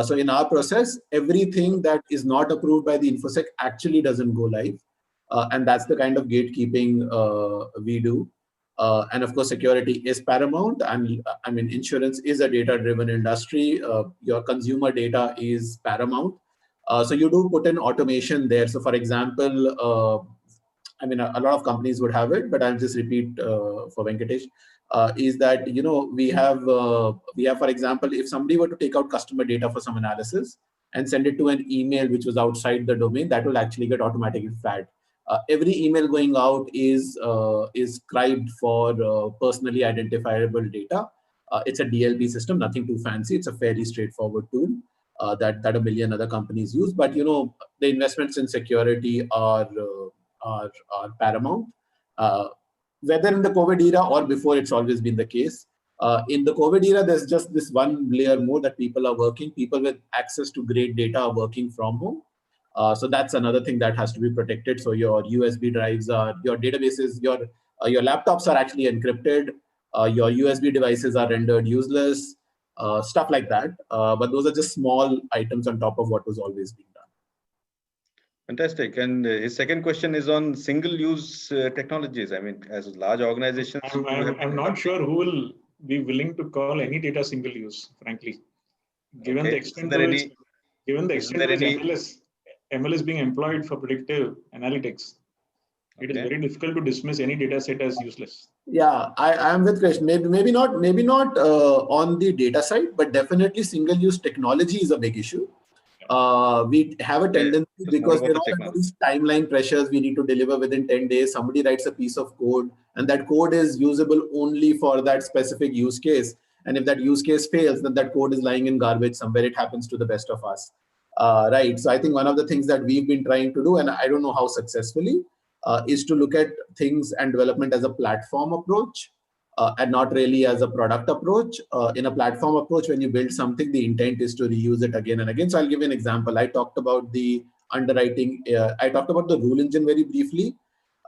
So in our process, everything that is not approved by the InfoSec actually doesn't go live. And that's the kind of gatekeeping we do. And of course, security is paramount. And I mean, insurance is a data-driven industry. Your consumer data is paramount. So you do put in automation there. So for example, I mean, a lot of companies would have it, but I'll just repeat for Venkatesh, is that, you know, we have, for example, if somebody were to take out customer data for some analysis and send it to an email which was outside the domain, that will actually get automatically flagged. Every email going out is scribed for personally identifiable data. It's a DLP system, nothing too fancy. It's a fairly straightforward tool that a million other companies use. But, you know, the investments in security are paramount. Whether in the COVID era or before, it's always been the case. In the COVID era, there's just this one layer more that people are working. People with access to great data are working from home. So that's another thing that has to be protected. So your USB drives are, your databases, your laptops are actually encrypted. Your USB devices are rendered useless, stuff like that. But those are just small items on top of what was always being done. Fantastic. And his second question is on single-use technologies. I mean, as large organizations, I'm not sure who will be willing to call any data single-use, frankly. Given the extent to which ML is being employed for predictive analytics, it is very difficult to dismiss any data set as useless. Yeah, I am with Krish. Maybe not on the data side, but definitely single-use technology is a big issue. We have a tendency, because there are these timeline pressures we need to deliver within 10 days. Somebody writes a piece of code, and that code is usable only for that specific use case. And if that use case fails, then that code is lying in garbage somewhere. It happens to the best of us. Right. So I think one of the things that we've been trying to do, and I don't know how successfully, is to look at things and development as a platform approach. And not really as a product approach. In a platform approach, when you build something, the intent is to reuse it again and again. So I'll give you an example. I talked about the underwriting. I talked about the rule engine very briefly.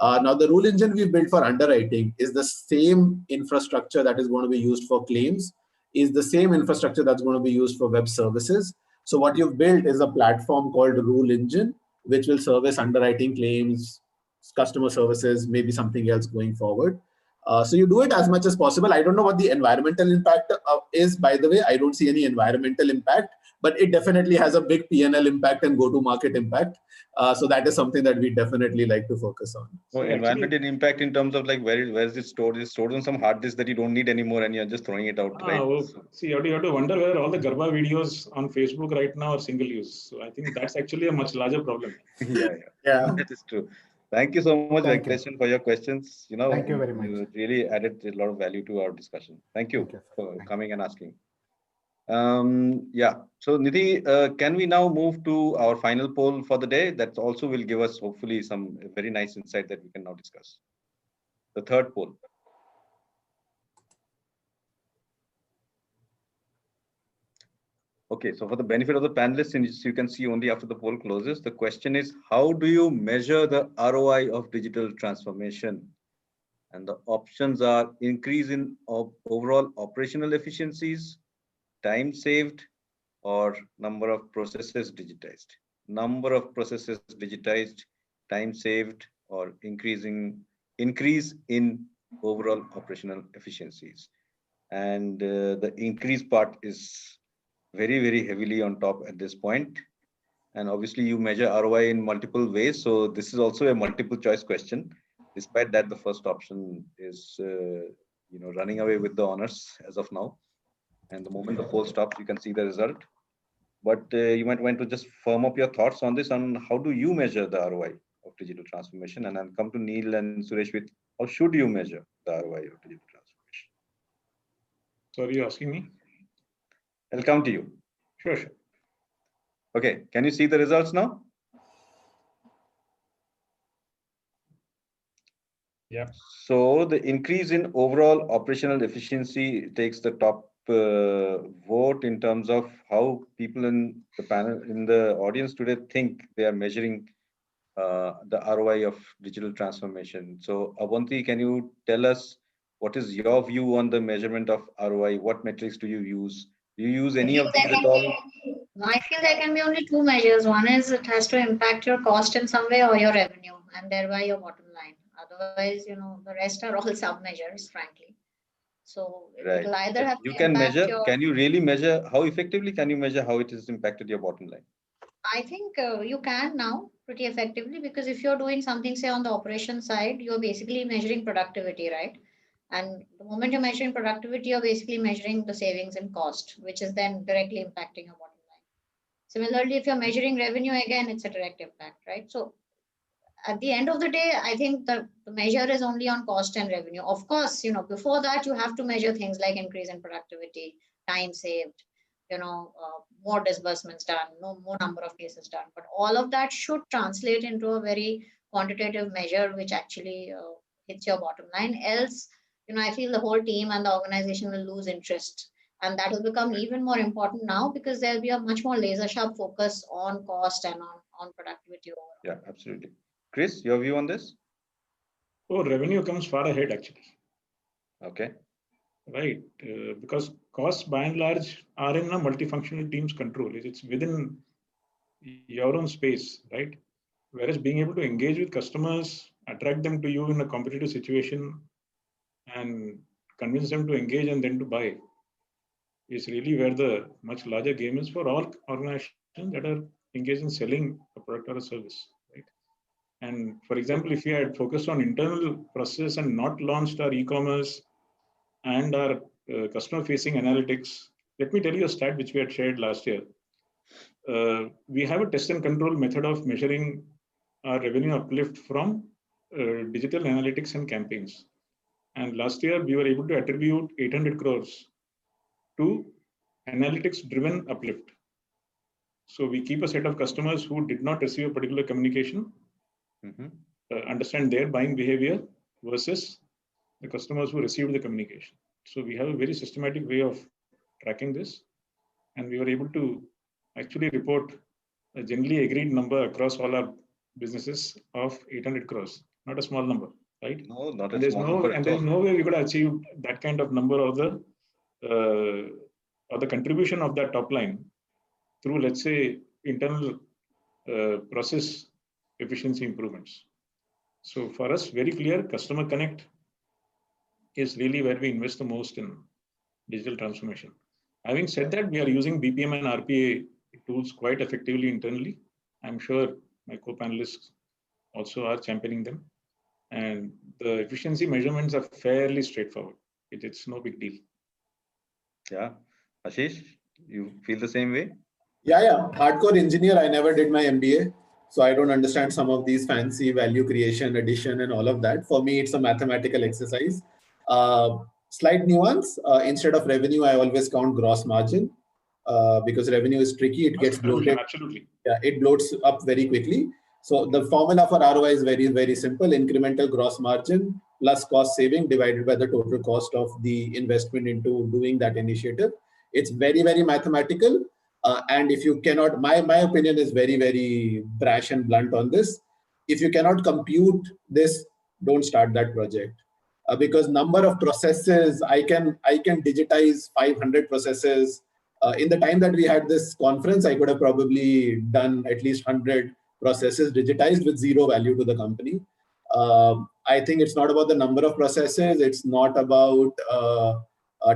Now, the rule engine we built for underwriting is the same infrastructure that is going to be used for claims, is the same infrastructure that's going to be used for web services. So what you've built is a platform called Rule Engine, which will service underwriting, claims, customer services, maybe something else going forward. So you do it as much as possible. I don't know what the environmental impact is, by the way. I don't see any environmental impact, but it definitely has a big P&L impact and go-to-market impact. So that is something that we definitely like to focus on. So environmental impact in terms of like where is it stored? It's stored on some hard disk that you don't need anymore, and you're just throwing it out. Right? Well, see, you have to wonder whether all the Garba videos on Facebook right now are single use. So I think that's actually a much larger problem. Yeah. That is true. Thank you so much, Venkatesh, for your questions. You know, thank you very much. You really added a lot of value to our discussion. Thank you for coming and asking. Yeah. So Nidhi, can we now move to our final poll for the day? That also will give us hopefully some very nice insight that we can now discuss. The third poll. Okay, so for the benefit of the panelists, since you can see only after the poll closes, the question is, how do you measure the ROI of digital transformation? And the options are increase in overall operational efficiencies, time saved, or number of processes digitized. Number of processes digitized, time saved, or increase in overall operational efficiencies. And the increase part is very, very heavily on top at this point. And obviously you measure ROI in multiple ways. So this is also a multiple choice question. Despite that, the first option is running away with the honors as of now. And the moment the poll stops, you can see the result. But you might want to just firm up your thoughts on this, on how do you measure the ROI of digital transformation? And I'll come to Neil and Suresh with how should you measure the ROI of digital transformation? Sorry, you're asking me? I'll come to you. Sure. Okay, can you see the results now? Yeah. So the increase in overall operational efficiency takes the top vote in terms of how people in the panel, in the audience today, think they are measuring the ROI of digital transformation. So Abanti, can you tell us what is your view on the measurement of ROI? What metrics do you use? Do you use any of these at all? I feel there can be only two measures. One is it has to impact your cost in some way or your revenue and thereby your bottom line. Otherwise, the rest are all sub measures, frankly. So Right. it'll either have You to can impact measure. your. Can you really measure? How effectively can you measure how it has impacted your bottom line? I think you can now pretty effectively, because if you're doing something, say on the operation side, you're basically measuring productivity, right? And the moment you're measuring productivity, you're basically measuring the savings in cost, which is then directly impacting your bottom line. Similarly, if you're measuring revenue, again, it's a direct impact, right? So at the end of the day, I think the measure is only on cost and revenue. Of course, before that, you have to measure things like increase in productivity, time saved, more disbursements done, more number of cases done. But all of that should translate into a very quantitative measure, which actually hits your bottom line. Else, I feel the whole team and the organization will lose interest. And that will become even more important now, because there'll be a much more laser sharp focus on cost and on productivity overall. Yeah, absolutely. Chris, your view on this? Oh, revenue comes far ahead, actually. Okay. Right. Because costs by and large are in a multifunctional team's control. It's within your own space, right? Whereas being able to engage with customers, attract them to you in a competitive situation, and convince them to engage and then to buy is really where the much larger game is for all organizations that are engaged in selling a product or a service, right? And for example, if we had focused on internal process and not launched our e-commerce and our customer-facing analytics, let me tell you a stat which we had shared last year. We have a test and control method of measuring our revenue uplift from digital analytics and campaigns. And last year, we were able to attribute 800 crores to analytics-driven uplift. So we keep a set of customers who did not receive a particular communication, understand their buying behavior versus the customers who received the communication. So we have a very systematic way of tracking this, and we were able to actually report a generally agreed number across all our businesses of 800 crores, not a small number, right? No, not a and small number. And there's no way we could achieve that kind of number of the contribution of that top line through, let's say, internal process efficiency improvements. So for us, very clear, customer connect is really where we invest the most in digital transformation. Having said that, we are using BPM and RPA tools quite effectively internally. I'm sure my co-panelists also are championing them. And the efficiency measurements are fairly straightforward. It's no big deal. Yeah. Ashish, you feel the same way? Yeah. Hardcore engineer. I never did my MBA. So I don't understand some of these fancy value creation, addition, and all of that. For me, it's a mathematical exercise. Slight nuance. Instead of revenue, I always count gross margin because revenue is tricky. It gets bloated. Absolutely. Yeah, it bloats up very quickly. So the formula for ROI is very, very simple. Incremental gross margin plus cost saving divided by the total cost of the investment into doing that initiative. It's very, very mathematical. And if you cannot, my opinion is very, very brash and blunt on this. If you cannot compute this, don't start that project. Because number of processes, I can digitize 500 processes. In the time that we had this conference, I could have probably done at least 100 processes digitized with zero value to the company. I think it's not about the number of processes. It's not about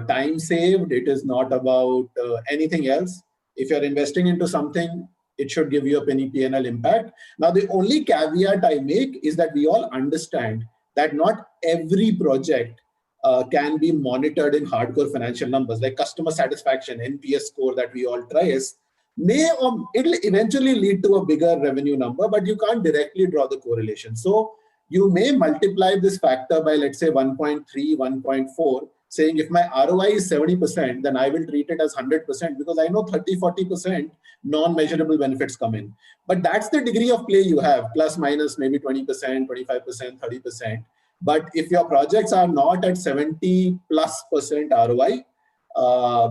time saved. It is not about anything else. If you're investing into something, it should give you a penny P&L impact. Now, the only caveat I make is that we all understand that not every project can be monitored in hardcore financial numbers, like customer satisfaction, NPS score that we all trace, it'll eventually lead to a bigger revenue number, but you can't directly draw the correlation. So you may multiply this factor by, let's say, 1.3, 1.4, saying if my ROI is 70%, then I will treat it as 100% because I know 30, 40% non-measurable benefits come in. But that's the degree of play you have, plus minus maybe 20%, 25%, 30%. But if your projects are not at 70+% ROI,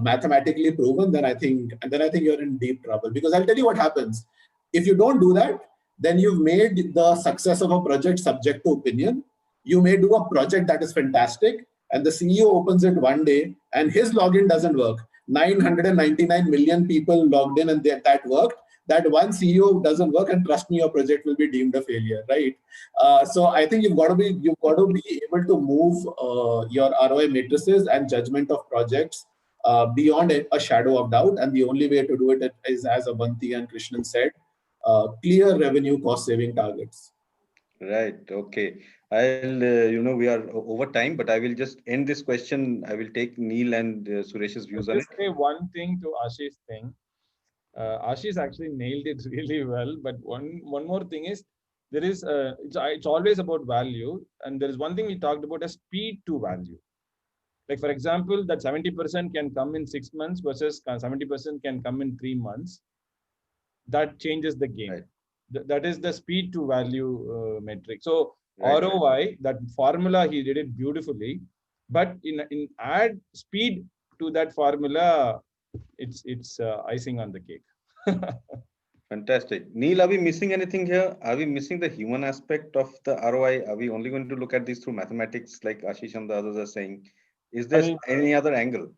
mathematically proven, then I think you're in deep trouble. Because I'll tell you what happens. If you don't do that, then you've made the success of a project subject to opinion. You may do a project that is fantastic, and the CEO opens it one day, and his login doesn't work. 999 million people logged in and that worked. That one CEO doesn't work, and trust me, your project will be deemed a failure, right? So I think you've got to be able to move your ROI matrices and judgment of projects beyond a shadow of doubt. And the only way to do it is, as Abanti and Krishnan said, clear revenue cost saving targets. Right. Okay. I'll, we are over time, but I will just end this question. I will take Neil and Suresh's views on it. Just say one thing to Ashish's thing. Ashish actually nailed it really well. But one more thing is, there is it's always about value, and there is one thing we talked about as speed to value. Like, for example, that 70% can come in 6 months versus 70% can come in 3 months. That changes the game. Right. That is the speed to value metric. So Right. ROI, that formula, he did it beautifully. But in add speed to that formula, it's icing on the cake. Fantastic. Neil, are we missing anything here? Are we missing the human aspect of the ROI? Are we only going to look at this through mathematics, like Ashish and the others are saying? Is there any other angle?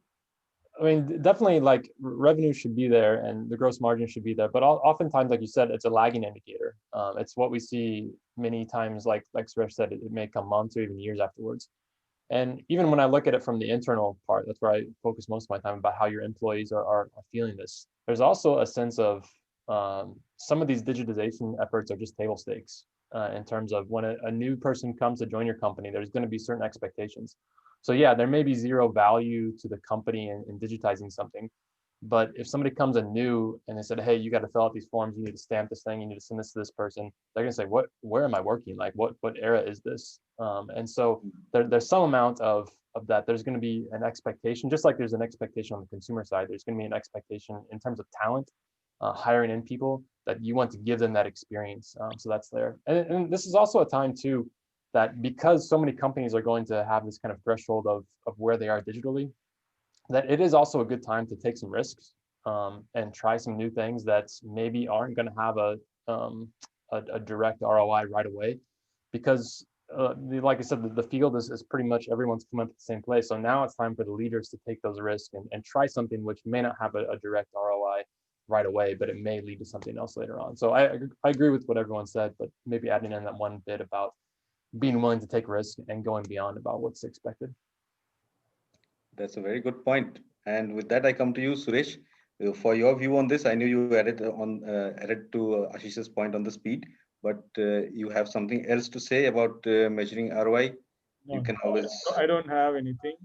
I mean, definitely, like, revenue should be there and the gross margin should be there, but oftentimes, like you said, it's a lagging indicator. It's what we see many times, like Suresh said, it may come months or even years afterwards. And even when I look at it from the internal part, that's where I focus most of my time, about how your employees are feeling this. There's also a sense of some of these digitization efforts are just table stakes in terms of when a new person comes to join your company, there's going to be certain expectations. So yeah, there may be zero value to the company in digitizing something, but if somebody comes in new and they said, hey, you got to fill out these forms, you need to stamp this thing, you need to send this to this person, they're going to say, where am I working? Like, what era is this? And so there's some amount of that. There's going to be an expectation, just like there's an expectation on the consumer side. There's going to be an expectation in terms of talent, hiring in people, that you want to give them that experience. So that's there. And this is also a time too, that because so many companies are going to have this kind of threshold of where they are digitally, that it is also a good time to take some risks and try some new things that maybe aren't going to have a direct ROI right away, because like I said, the field is pretty much everyone's come up at the same place. So now it's time for the leaders to take those risks and try something which may not have a direct ROI right away, but it may lead to something else later on. So I agree with what everyone said, but maybe adding in that one bit about being willing to take risks and going beyond about what's expected. That's a very good point. And with that, I come to you, Suresh, for your view on this. I knew you added to Ashish's point on the speed, but you have something else to say about measuring ROI. No, you can always. I don't have anything.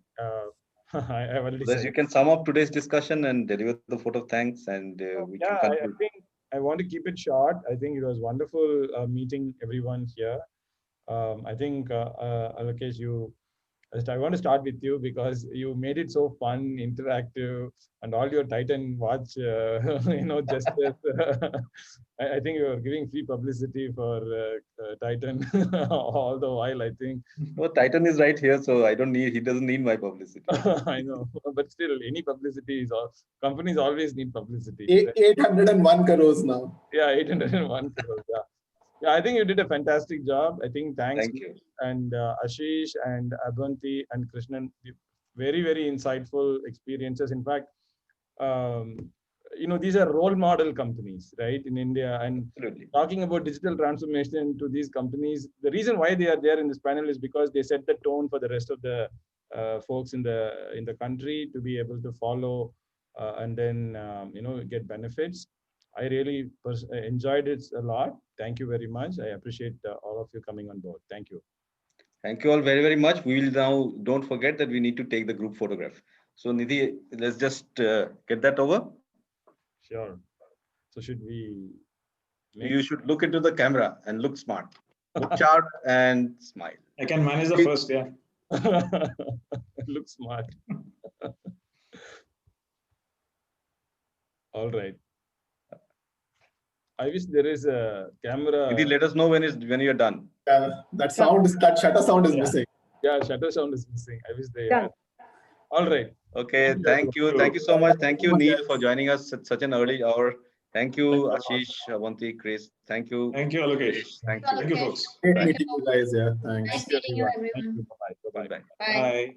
I already said. You can sum up today's discussion and deliver the vote of thanks, and we can conclude. I think I want to keep it short. I think it was wonderful meeting everyone here. I think Alokesh, I want to start with you because you made it so fun, interactive, and all your Titan watch, gestures. I think you are giving free publicity for Titan all the while, I think. No, Titan is right here, so he doesn't need my publicity. I know, but still, any publicity companies always need publicity. 801 crores now. Yeah, 801 crores, yeah. Yeah, I think you did a fantastic job. I think thanks. Thank you. And Ashish and Abanti and Krishnan, very, very insightful experiences. In fact, these are role model companies, right, in India. And Absolutely. Talking about digital transformation to these companies, the reason why they are there in this panel is because they set the tone for the rest of the folks in the country to be able to follow and then get benefits. I really enjoyed it a lot. Thank you very much. I appreciate all of you coming on board. Thank you. Thank you all very, very much. We will now, don't forget that we need to take the group photograph. So Nidhi, let's just get that over. Sure. So should we? You should look into the camera and look smart. Look sharp and smile. I can manage the first, yeah. Look smart. All right. I wish there is a camera. Maybe let us know when you're done. That shutter sound is missing. Yeah, shutter sound is missing. I wish they had. All right. Okay, thank you. Thank you so much. Thank you, Neil, for joining us at such an early hour. Thank you, Ashish, Avanti, Chris. Thank you. Thank you, Alokesh. Thank you. Thank you, folks. Great meeting you guys. Yeah, thanks. Nice meeting you, everyone. Bye-bye. Bye. Bye. Bye.